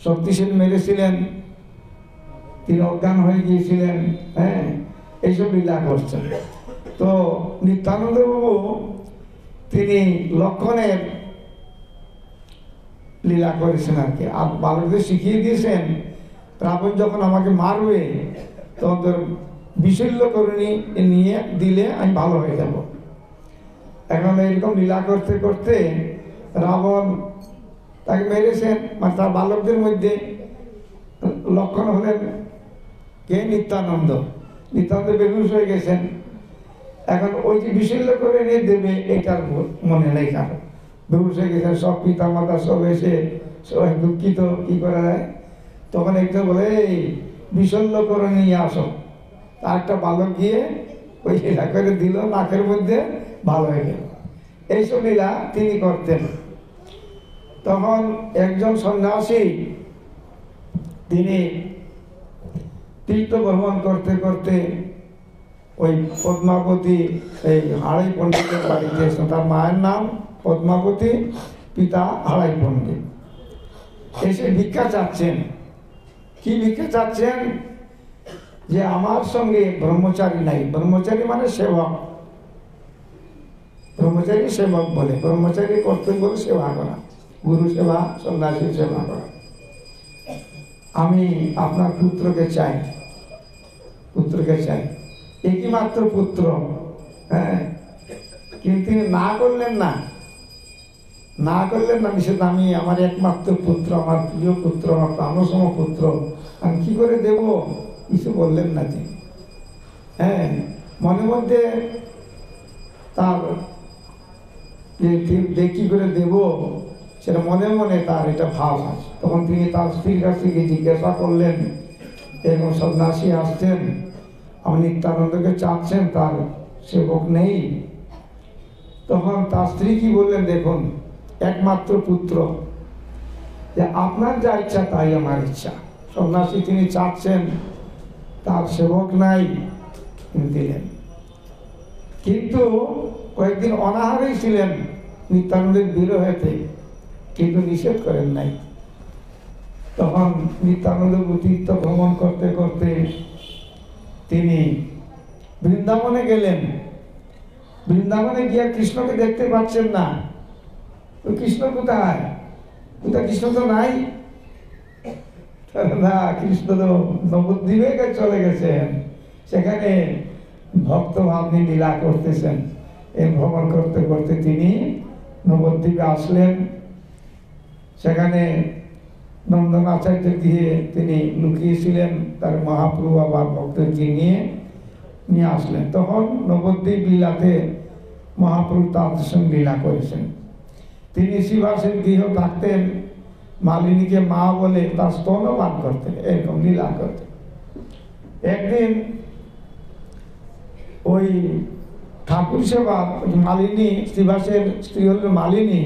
শক্তিশালী মেরেছিলেন, তিনি অজ্ঞান হয়ে গিয়েছিলেন। হ্যাঁ, এইসব লীলা করছেন। তো নিত্যানন্দ বাবু তিনি লক্ষণের লীলা করেছেন আর কি, আর বালকদের শিখিয়ে দিয়েছেন রাবণ যখন আমাকে মারবে তখন তোর বিশল্যকরণী নিয়ে দিলে আমি ভালো হয়ে যাব। এখন এরকম লীলা করতে করতে রাবণ তাকে মেরেছেন, মানে তার বালকদের মধ্যে লক্ষণ হলেন কে? নিত্যানন্দ। নিত্যানন্দ বেহুশ হয়ে গেছেন। এখন ওই যে বিশল্য করে নিয়ে দেবে এটার মনে নেই, কারণ বেহুশ হয়ে গেছেন। সব পিতা মাতা সব এসে সবাই দুঃখিত, কি করা যায়? তখন একটা বলে এই বিশল্য করে নিয়ে আসো। তার একটা বালক গিয়ে ওই লীলা করে দিল, নাকের মধ্যে ভালো হয়ে গেল। এইসব লীলা তিনি করতেন। তখন একজন সন্ন্যাসী তিনি তীর্থ ভ্রমণ করতে করতে ওই পদ্মাবতী এই হাড়াই পণ্ডিতের বাড়িতে এসেছেন। তার মায়ের নাম পদ্মাবতী, পিতা হাড়াই পণ্ডিত। এসে ভিক্ষা চাচ্ছেন। কি ভিক্ষা চাচ্ছেন? যে আমার সঙ্গে ব্রহ্মচারী নাই। ব্রহ্মচারী মানে সেবক। ব্রহ্মচারী সেবক বলে। ব্রহ্মচারী কর্তব্য বলে সেবা করা, গুরু সেবা, সন্ন্যাসী সেবা করা। আমি আপনার পুত্রকে চাই, পুত্রকে চাই, একই মাত্র পুত্র। হ্যাঁ, কিন্তু তিনি না করলেন না, না করলেন না, নিষেধ। আমি আমার একমাত্র পুত্র, আমার প্রিয় পুত্র, আমার প্রাণসম পুত্র, আমি কি করে দেব? কিছু বললেন না তিনি। হ্যাঁ, মনের মধ্যে তার কি করে দেব সেটা মনে মনে তার এটা ভাব আছে। তখন তিনি তার স্ত্রীর কাছ থেকে জিজ্ঞাসা করলেন, এরকম সন্ন্যাসী আসছেন, আমি নিত্যানন্দকে চাচ্ছেন, তার সেবক নেই। তখন তার স্ত্রী কি বললেন, দেখুন একমাত্র পুত্র, যে আপনার যা ইচ্ছা তাই আমার ইচ্ছা। সন্ন্যাসী তিনি চাচ্ছেন, তার সেবক নাই, তিনি দিলেন। কিন্তু কয়েকদিন অনাহারেই ছিলেন নিত্যানন্দের বিরহেতে, কিন্তু নিষেধ করেন নাই। তখন নিত্যানন্দ তীর্থ ভ্রমণ করতে করতে তিনি বৃন্দাবনে গেলেন। বৃন্দাবনে গিয়ে কৃষ্ণকে দেখতে পাচ্ছেন না। তো কৃষ্ণ কোথায়? কোথায়? কৃষ্ণ তো নাই। না, কৃষ্ণ তো নবদ্বীপে চলে গেছেন, সেখানে ভক্ত ভাবনি লীলা করতেছেন। এই ভ্রমণ করতে করতে তিনি নবদ্বীপে আসলেন। সেখানে নন্দন আচার্য গিয়ে তিনি লুকিয়েছিলেন, তার মহাপ্রভু আবার ভক্তকে নিয়ে আসলেন। তখন নবদ্বীপ লীলাতে মহাপ্রভু তাদের সঙ্গে লীলা করেছেন। তিনি শ্রীবাসের গৃহ থাকতেন, মালিনীকে মা বলে তার স্তনপান করতেন, এরকম লীলা করতেন। একদিন ওই ঠাকুর সেবা মালিনী, শ্রীবাসের স্ত্রী হলেন মালিনী,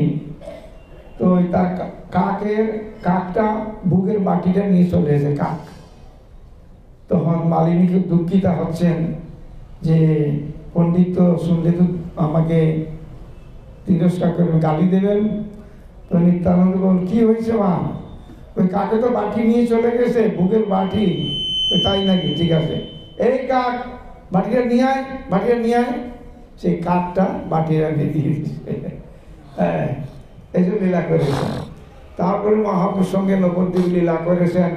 তো ওই তার কাকটা বুকের বাটিটা নিয়ে চলে এসে কাক। তখন মালিনী খুব দুঃখিতা হচ্ছেন যে পণ্ডিত তো শুনলে তো আমাকে তিরস্কার করবেন, গালি দেবেন। তো নিত্যানন্দ বল, কি হয়েছে মা? ওই কাকে তো বাটি নিয়ে চলে গেছে, বুকের বাটি। তাই নাকি? ঠিক আছে, এই কাক বাটিটা নিয়ে আয়, বাটিটা নিয়ে আয়। সেই কাকটা বাটিটা নিয়ে দিয়ে দিচ্ছে। হ্যাঁ, এইসব লীলা করেছেন। তারপরে মহাপুরুর সঙ্গে নবদ্বীপ লীলা করেছেন।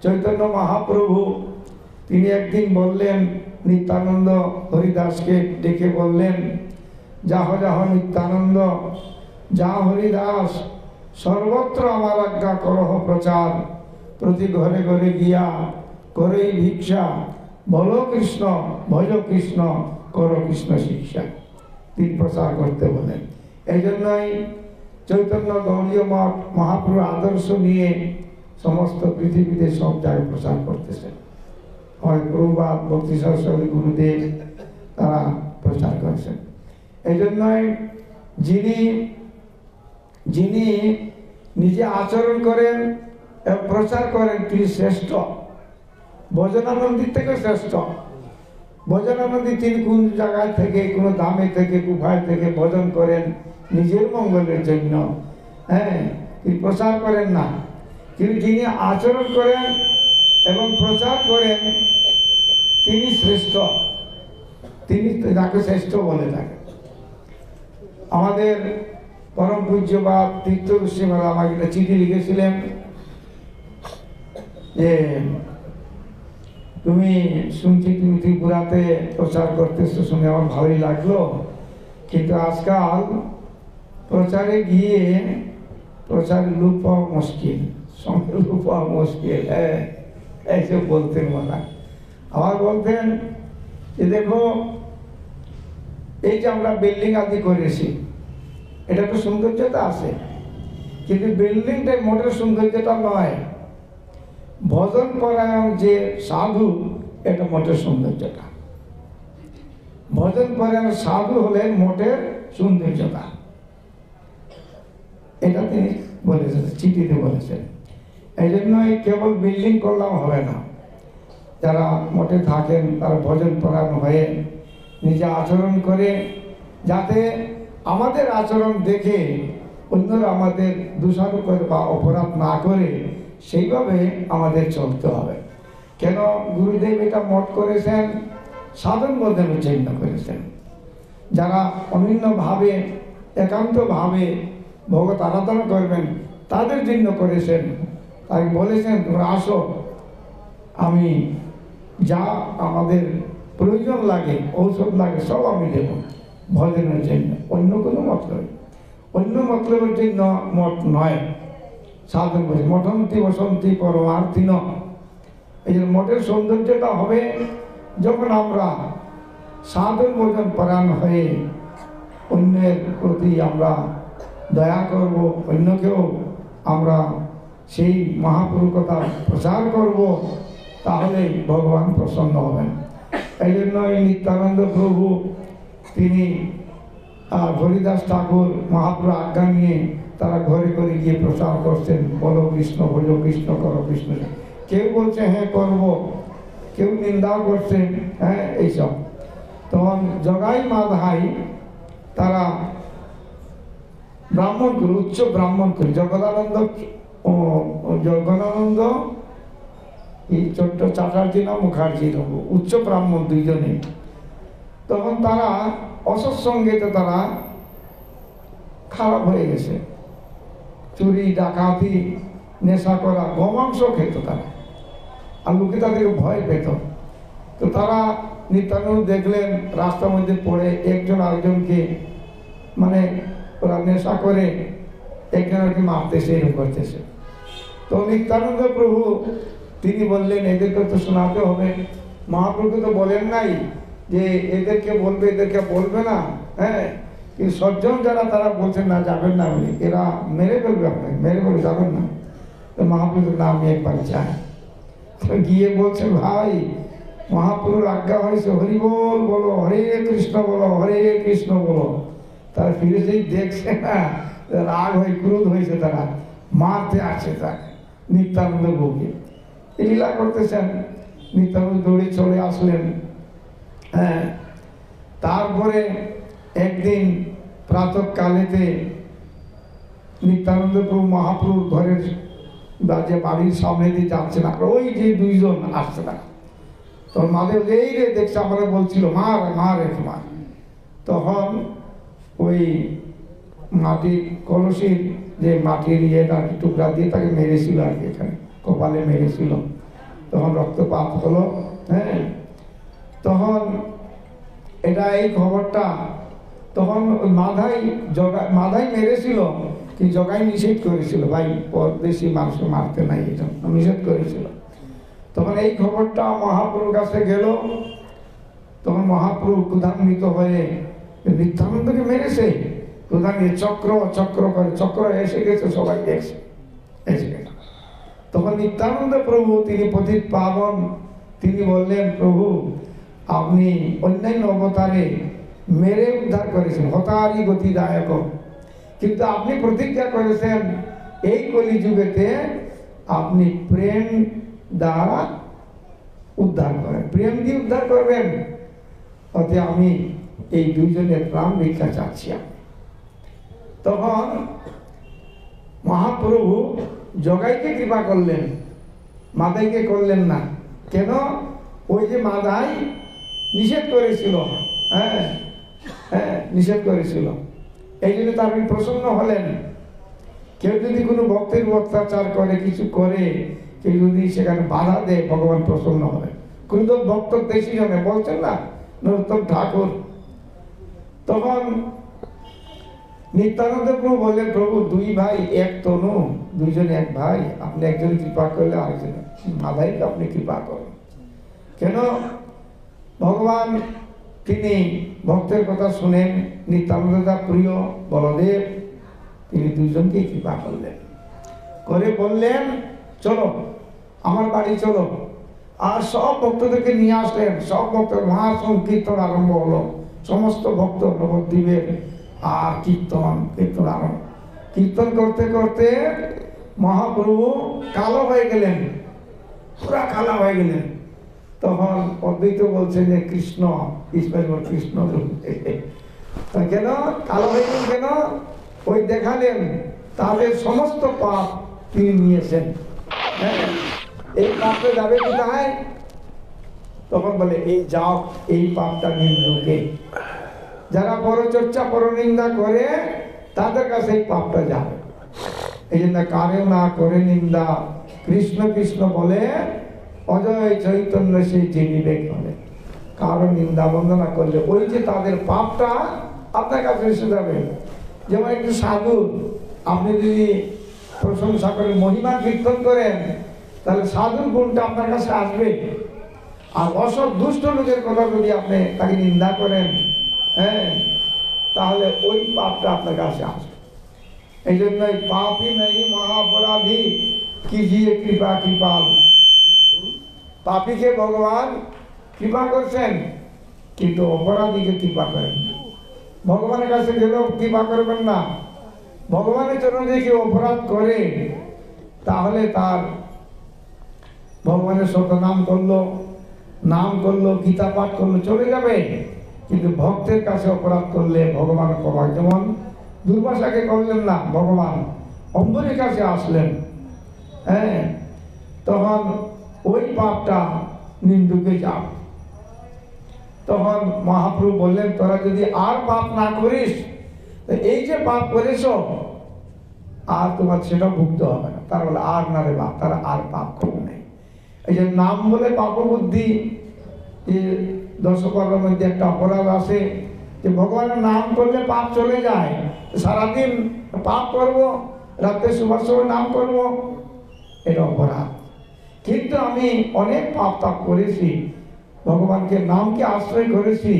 চৈতন্য মহাপ্রভু তিনি একদিন বললেন, নিত্যানন্দ হরিদাসকে ডেকে বললেন, যাহ যাহ নিত্যানন্দ, যা হরিদাস, সর্বত্র আমার আজ্ঞা করহ প্রচার, প্রতি ঘরে ঘরে গিয়া করই ভিক্ষা, বলো কৃষ্ণ ভজ কৃষ্ণ, কর কৃষ্ণ শিক্ষা। তিনি প্রচার করতে বলেন। এই জন্যই চৈতন্য গৌড়ীয় মঠ মহাপ্রভুর আদর্শ নিয়ে সমস্ত পৃথিবীতে সব জায়গায় প্রচার করতেছেন। হয় প্রভুপাদ, ভক্তি সরস্বতী, গুরুদেব, তারা প্রচার করেছেন। এই জন্যই যিনি নিজে আচরণ করেন এবং প্রচার করেন তিনি শ্রেষ্ঠ, ভজনানন্দীর থেকে শ্রেষ্ঠ। ভজনানন্দী তিনি কোন জায়গায় থেকে, কোনো দামে থেকে, গুফায় থেকে ভজন করেন নিজের মঙ্গলের জন্য। হ্যাঁ, তিনি প্রচার করেন না। কিন্তু যিনি আচরণ করেন এবং প্রচার করেন তিনি শ্রেষ্ঠ, তিনি তাকে শ্রেষ্ঠ বলে থাকেন। আমাদের পরম পূজ্যবাদ তীর্থ গোস্বামী মহারাজ আমাকে একটা চিঠি লিখেছিলেন যে তুমি শুনছি তুমি ত্রিপুরাতে প্রচার করতেছো, শুনে আমার ভালোই লাগলো, কিন্তু আজকাল প্রচারে গিয়ে প্রচারে লোক পাওয়া মুশকিল, সঙ্গে লোক পাওয়া মুশকিল। হ্যাঁ, এইসব বলতেন মহারাজ। আবার বলতেন যে দেখো, এই যে আমরা বিল্ডিং আদি করেছি, এটা তো সৌন্দর্যতা আছে, কিন্তু বিল্ডিংটাই মোটের সৌন্দর্যতা নয়। ভজন পরায়ণ যে সাধু, এটা মোটের সৌন্দর্যতা। ভজন পরায়ণ সাধু হলেন মোটের সৌন্দর্যতা। এটা তিনি বলেছেন, চিঠিতে বলেছেন। এই জন্যই কেবল বিল্ডিং করলাম হবে না। যারা মোটে থাকেন তারা ভজন পরায়ণ হয়ে নিজে আচরণ করে, যাতে আমাদের আচরণ দেখে অন্যরা আমাদের দোষারোপ করে বা অপরাধ না করে, সেইভাবে আমাদের চলতে হবে। কেন গুরুদেব এটা মত করেছেন? সাধন বোধনের জন্য করেছেন। যারা অন্যভাবে একান্তভাবে ভগবত আরাধনা করবেন তাদের জন্য করেছেন। তাই বলেছেন, তোমরা আসো, আমি যা আমাদের প্রয়োজন লাগে, ঔষধ লাগে, সব আমি দেব ভজনের জন্য। অন্য কোনো মতলব, অন্য মতলবের জন্য মত নয়। সাধন বলছে মঠন্তি বসন্তি পরমার্থী ন। এই জন্য মঠের সৌন্দর্যটা হবে যখন আমরা সাধন ভোজন পরায়ণ হয়ে অন্যের প্রতি আমরা দয়া করব, অন্যকেও আমরা সেই মহাপুরুর কথা প্রচার করব, তাহলে ভগবান প্রসন্ন হবেন। এই জন্য এই নিত্যানন্দ প্রভু তিনি হরিদাস ঠাকুর মহাপ্রভু আজ্ঞা নিয়ে তারা ঘরে ঘরে গিয়ে প্রচার করছেন, বলো কৃষ্ণ ভজ কৃষ্ণ, করো কৃষ্ণ। কেউ বলছে হ্যাঁ করব, কেউ নিন্দাও করছেন, হ্যাঁ এইসব। তখন জগাই মাধাই তারা ব্রাহ্মণ করে, উচ্চ ব্রাহ্মণ করে, জগদানন্দ এই ছোট্ট চ্যাটার্জি না মুখার্জি, উচ্চ ব্রাহ্মণ দুইজনে। তখন তারা অসৎসঙ্গেতে তারা খারাপ হয়ে গেছে, চুরি ডাকাতি নেশা করা, গোমাংস খেত তারা, আর লোকে তাদেরকে ভয় পেত। তো তারা নিত্যানন্দ দেখলেন রাস্তার মধ্যে পড়ে একজন আরেকজনকে, মানে ওরা নেশা করে একজন আর কি মারতেছে, এরকম করতেছে। তো নিত্যানন্দ প্রভু তিনি বললেন এদেরকে তো শোনাতে হবে। মহাপ্রভু তো বলেন নাই যে এদেরকে বলবে, এদেরকে বলবে না। হ্যাঁ, কিন্তু সজ্জন যারা তারা বলছেন না, যাবেন না বলে, এরা মেরে ফেলবে আপনাকে, মেরে ফেলবে, যাবেন না। তো মহাপ্রভুর নাম একবার চায়। তো গিয়ে বলছে, ভাই মহাপ্রভুর আজ্ঞা হয়েছে, হরি বল বলো, হরে কৃষ্ণ বলো, হরে কৃষ্ণ বলো। তারা ফিরে সেই দেখছে না রাগ হয়ে ক্রোধ হয়েছে, তারা মারতে আসছে তাকে নিত্যানন্দ প্রভুকে। লীলা করতেছেন, নিত্যানন্দ দৌড়ে চলে আসলেন। হ্যাঁ, তারপরে একদিন প্রাতঃকালেতে নিত্যানন্দ প্রভু মহাপ্রভুর ঘরের বা যে বাড়ির সামনে দিয়ে যাচ্ছে না, ওই যে দুইজন আসছে না, তখন মাদেব এই রে দেখছে, আমরা বলছিল মার মার রেখে মার। তখন ওই মাটির কলসির যে মাটির ইয়েটা টুকরা দিয়ে তাকে মেরেছিল আর কি, এখানে কপালে মেরেছিল, তখন রক্তপাত হলো। হ্যাঁ, তখন এটা এই খবরটা তখন মাধাই মেরেছিল, কি জগাই নিষেধ করেছিল, ভাই পরদেশি মানুষ মারতে নাই, এটা নিষেধ করেছিল। তখন এই খবরটা মহাপ্রভুর কাছে গেল। তখন মহাপ্রভু ক্রোধান্বিত হয়ে নিত্যানন্দকে মেরেছে, ক্রোধান্বিত চক্র চক্র করে, চক্র এসে গেছে, সবাই দেখছে, এসে গেছে। তখন নিত্যানন্দ প্রভু, তিনি পতিত পাবন, তিনি বললেন, প্রভু আপনি অন্যান্য অবতারে মেরে উদ্ধার করেছেন, হতারি গতিদায়ক, কিন্তু আপনি প্রতিজ্ঞা করেছেন এই কলিযুগেতে আপনি প্রেম দ্বারা উদ্ধার করেন, প্রেম দিয়ে উদ্ধার করবেন। অতএব আমি এই দুইজনের প্রাণ ভিক্ষা চাচ্ছি। তখন মহাপ্রভু জগাইকে কৃপা করলেন, মাদাইকে করলেন না। কেন? ওই যে মাদাই নিষেধ করেছিল, হ্যাঁ হ্যাঁ নিষেধ করেছিল, এই জন্য তার প্রসন্ন হলেন। কেউ যদি কোনো ভক্তের অত্যাচার করে, কিছু করে, কেউ যদি সেখানে বাধা দেয়, ভগবান প্রসন্ন হবেন। ক্রুদ্ধ ভক্ত দেশি জনে বলছেন না নরোত্তম ঠাকুর। তখন নিত্যানন্দ প্রভু বললেন, প্রভু দুই ভাই এক তনু, দুইজন এক ভাই, আপনি একজন কৃপা করলে আরেকজন মাদাইকে আপনি কৃপা করেন। কেন? ভগবান তিনি ভক্তের কথা শুনেন, নিত্যানন্দ প্রিয় বলদেব, তিনি দুইজনকে কৃপা করলেন, করে বললেন চলো আমার বাড়ি চলো। আর সব ভক্তদেরকে নিয়ে আসলেন, সব ভক্ত মহাসংকীর্তন আরম্ভ হলো, সমস্ত ভক্ত নবদ্বীপের আর কীর্তন আরম্ভ। কীর্তন করতে করতে মহাপ্রভু কালো হয়ে গেলেন, পুরা কালো হয়ে গেলেন। তখন অদ্বৈত বলছে যে কৃষ্ণ কৃষ্ণ কেন কালো হয়ে গেলেন? কেন? ওই দেখালেন তাদের সমস্ত পাপ তিনি নিয়েছেন। হ্যাঁ, এই পাপটা যাবে কোথায়? তখন বলে এই যাও, এই পাপটা নিন্দুকে, যারা পরচর্চা পরনিন্দা করে তাদের কাছে এই পাপটা যাবে। এই জন্য কারে না করে নিন্দা, কৃষ্ণ কৃষ্ণ বলে অজয় চৈতন্য সেই চিনিবে বলে। কারো নিন্দা বন্দনা করলে ওই যে তাদের পাপটা আপনার কাছে এসে যাবে। যেমন একটু সাধু, আপনি যদি প্রশংসা করেন, মহিমা কীর্তন করেন, তাহলে সাধুর গুণটা আপনার কাছে আসবে। আর অসৎ দুষ্ট লোকের কথা যদি আপনি তাকে নিন্দা করেন, হ্যাঁ, তাহলে ওই পাপটা আপনার কাছে আসবে। এই জন্য পাপই নেই মহাপরাধী কিজিয়ে কৃপা কৃপাল। পাপীকে ভগবান কৃপা করছেন, কিন্তু অপরাধীকে কৃপা করেন। ভগবানের কাছে গেলেও কৃপা করবেন না। ভগবানের জন্য যদি অপরাধ করে, তাহলে তার ভগবানের শত নাম করলো, গীতা পাঠ করলো, চলে যাবে। কিন্তু ভক্তের কাছে অপরাধ করলে ভগবান ক্ষমা। যেমন দুর্বাসাকে করলেন না, ভগবান অম্বরীর কাছে আসলেন, হ্যাঁ, তখন ওই পাপটা নিন্দুকে যাও। তখন মহাপ্রভু বললেন, তোরা যদি আর পাপ না করিস, এই যে পাপ করেছ আর তোমার সেটা ভুগতে হবে না। তারা বলে আর না রে বাপ, তারা আর পাপ করবে না। এই যে নাম বলে পাপ বুদ্ধি, যে দশকর্মের মধ্যে একটা অপরাধ আছে যে ভগবানের নাম করলে পাপ চলে যায়। সারাদিন পাপ করবো, রাত্রে সুভাষ নাম করবো, এটা অপরাধ। কিন্তু আমি অনেক পাপ তাপ করেছি, ভগবানকে নামকে আশ্রয় করেছি,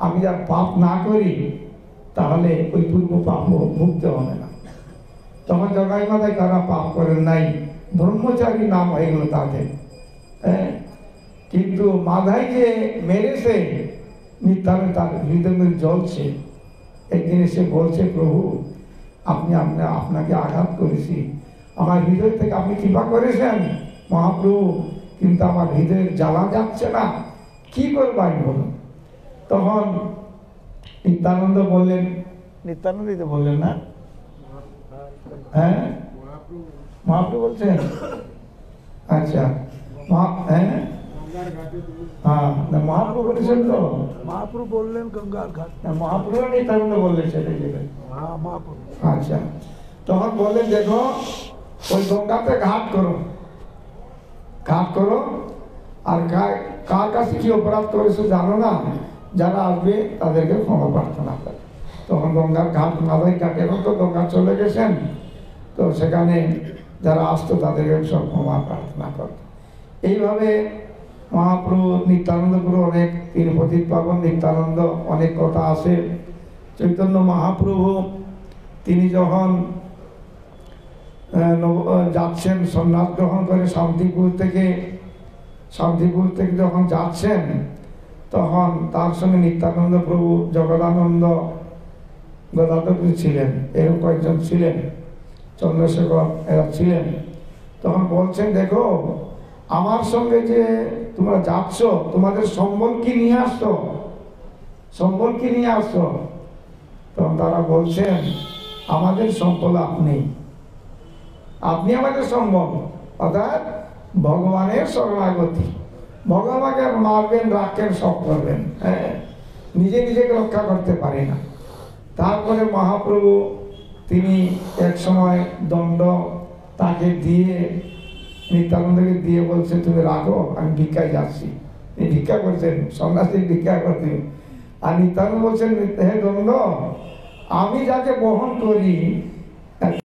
আমি যার পাপ না করি তাহলে ওই পূর্ব পাপ ভুগতে হবে না। তখন জগাই মাথায় তারা পাপ করেন নাই, ব্রহ্মচারী নাম হয়ে গেল তাদের। হ্যাঁ, কিন্তু মাধাই যে মেরেছে, নিত্যানন্দ তার হৃদয় জ্বলছে। একদিন এসে বলছে, প্রভু আপনাকে আঘাত করেছি, আমার হৃদয় থেকে আপনি কৃপা করেছেন মহাপ্রভু, কিন্তু আমার হৃদয়ের জ্বালা যাচ্ছে না, কি করবেন বলুন। তখন নিত্যানন্দ বললেন, নিত্যানন্দই তো বললেন না, হ্যাঁ মহাপ্রভু বলছেন, আচ্ছা হ্যাঁ মহাপ্রভু বলেছেন তো, মহাপ্রভু বললেন গঙ্গার ঘাট। মহাপ্রভু নিত্যানন্দ বললেন সেটাই। হ্যাঁ মহাপ্রভু। আচ্ছা, তখন বললেন দেখো ওই গঙ্গাতে ঘাট করো, আর কার কাছে কি অপরাধ করেছো জানো না, যারা আসবে তাদেরকে ক্ষমা প্রার্থনা করে। তখন গঙ্গার ঘাট মাদাই ঘাট, এখন তো গঙ্গা চলে গেছেন, তো সেখানে যারা আসতো তাদেরকে সব ক্ষমা প্রার্থনা করত। এইভাবে মহাপ্রভু নিত্যানন্দ গুরু অনেক, তিনি পতিত পাবন নিত্যানন্দ, অনেক কথা আছে। চৈতন্য মহাপ্রভু তিনি যখন যাচ্ছেন সন্ন্যাস গ্রহণ করে শান্তিপুর থেকে যখন যাচ্ছেন, তখন তার সঙ্গে নিত্যানন্দ প্রভু, জগদানন্দ, গদাধর ছিলেন, এরকম কয়েকজন ছিলেন, চন্দ্রশেখর এরা ছিলেন। তখন বলছেন দেখো আমার সঙ্গে যে তোমরা যাচ্ছ, তোমাদের সম্বল কি নিয়ে আসছো? তখন তারা বলছেন আমাদের সম্বল আপনি আমাদের সম্বল, অর্থাৎ ভগবানের শরণাগতি। ভগবানকে মারবেন, রাখেন, সব করবেন, হ্যাঁ, নিজেকে রক্ষা করতে পারি না। তারপরে মহাপ্রভু তিনি এক সময় দণ্ড তাকে দিয়ে, নিত্যানন্দকে দিয়ে বলছে তুমি রাখো, আমি ভিক্ষায় যাচ্ছি। তিনি ভিক্ষা করছেন, সন্ন্যাসী ভিক্ষা করতেন। আর নিত্যানন্দ বলছেন হে দণ্ড, আমি যাকে বহন করি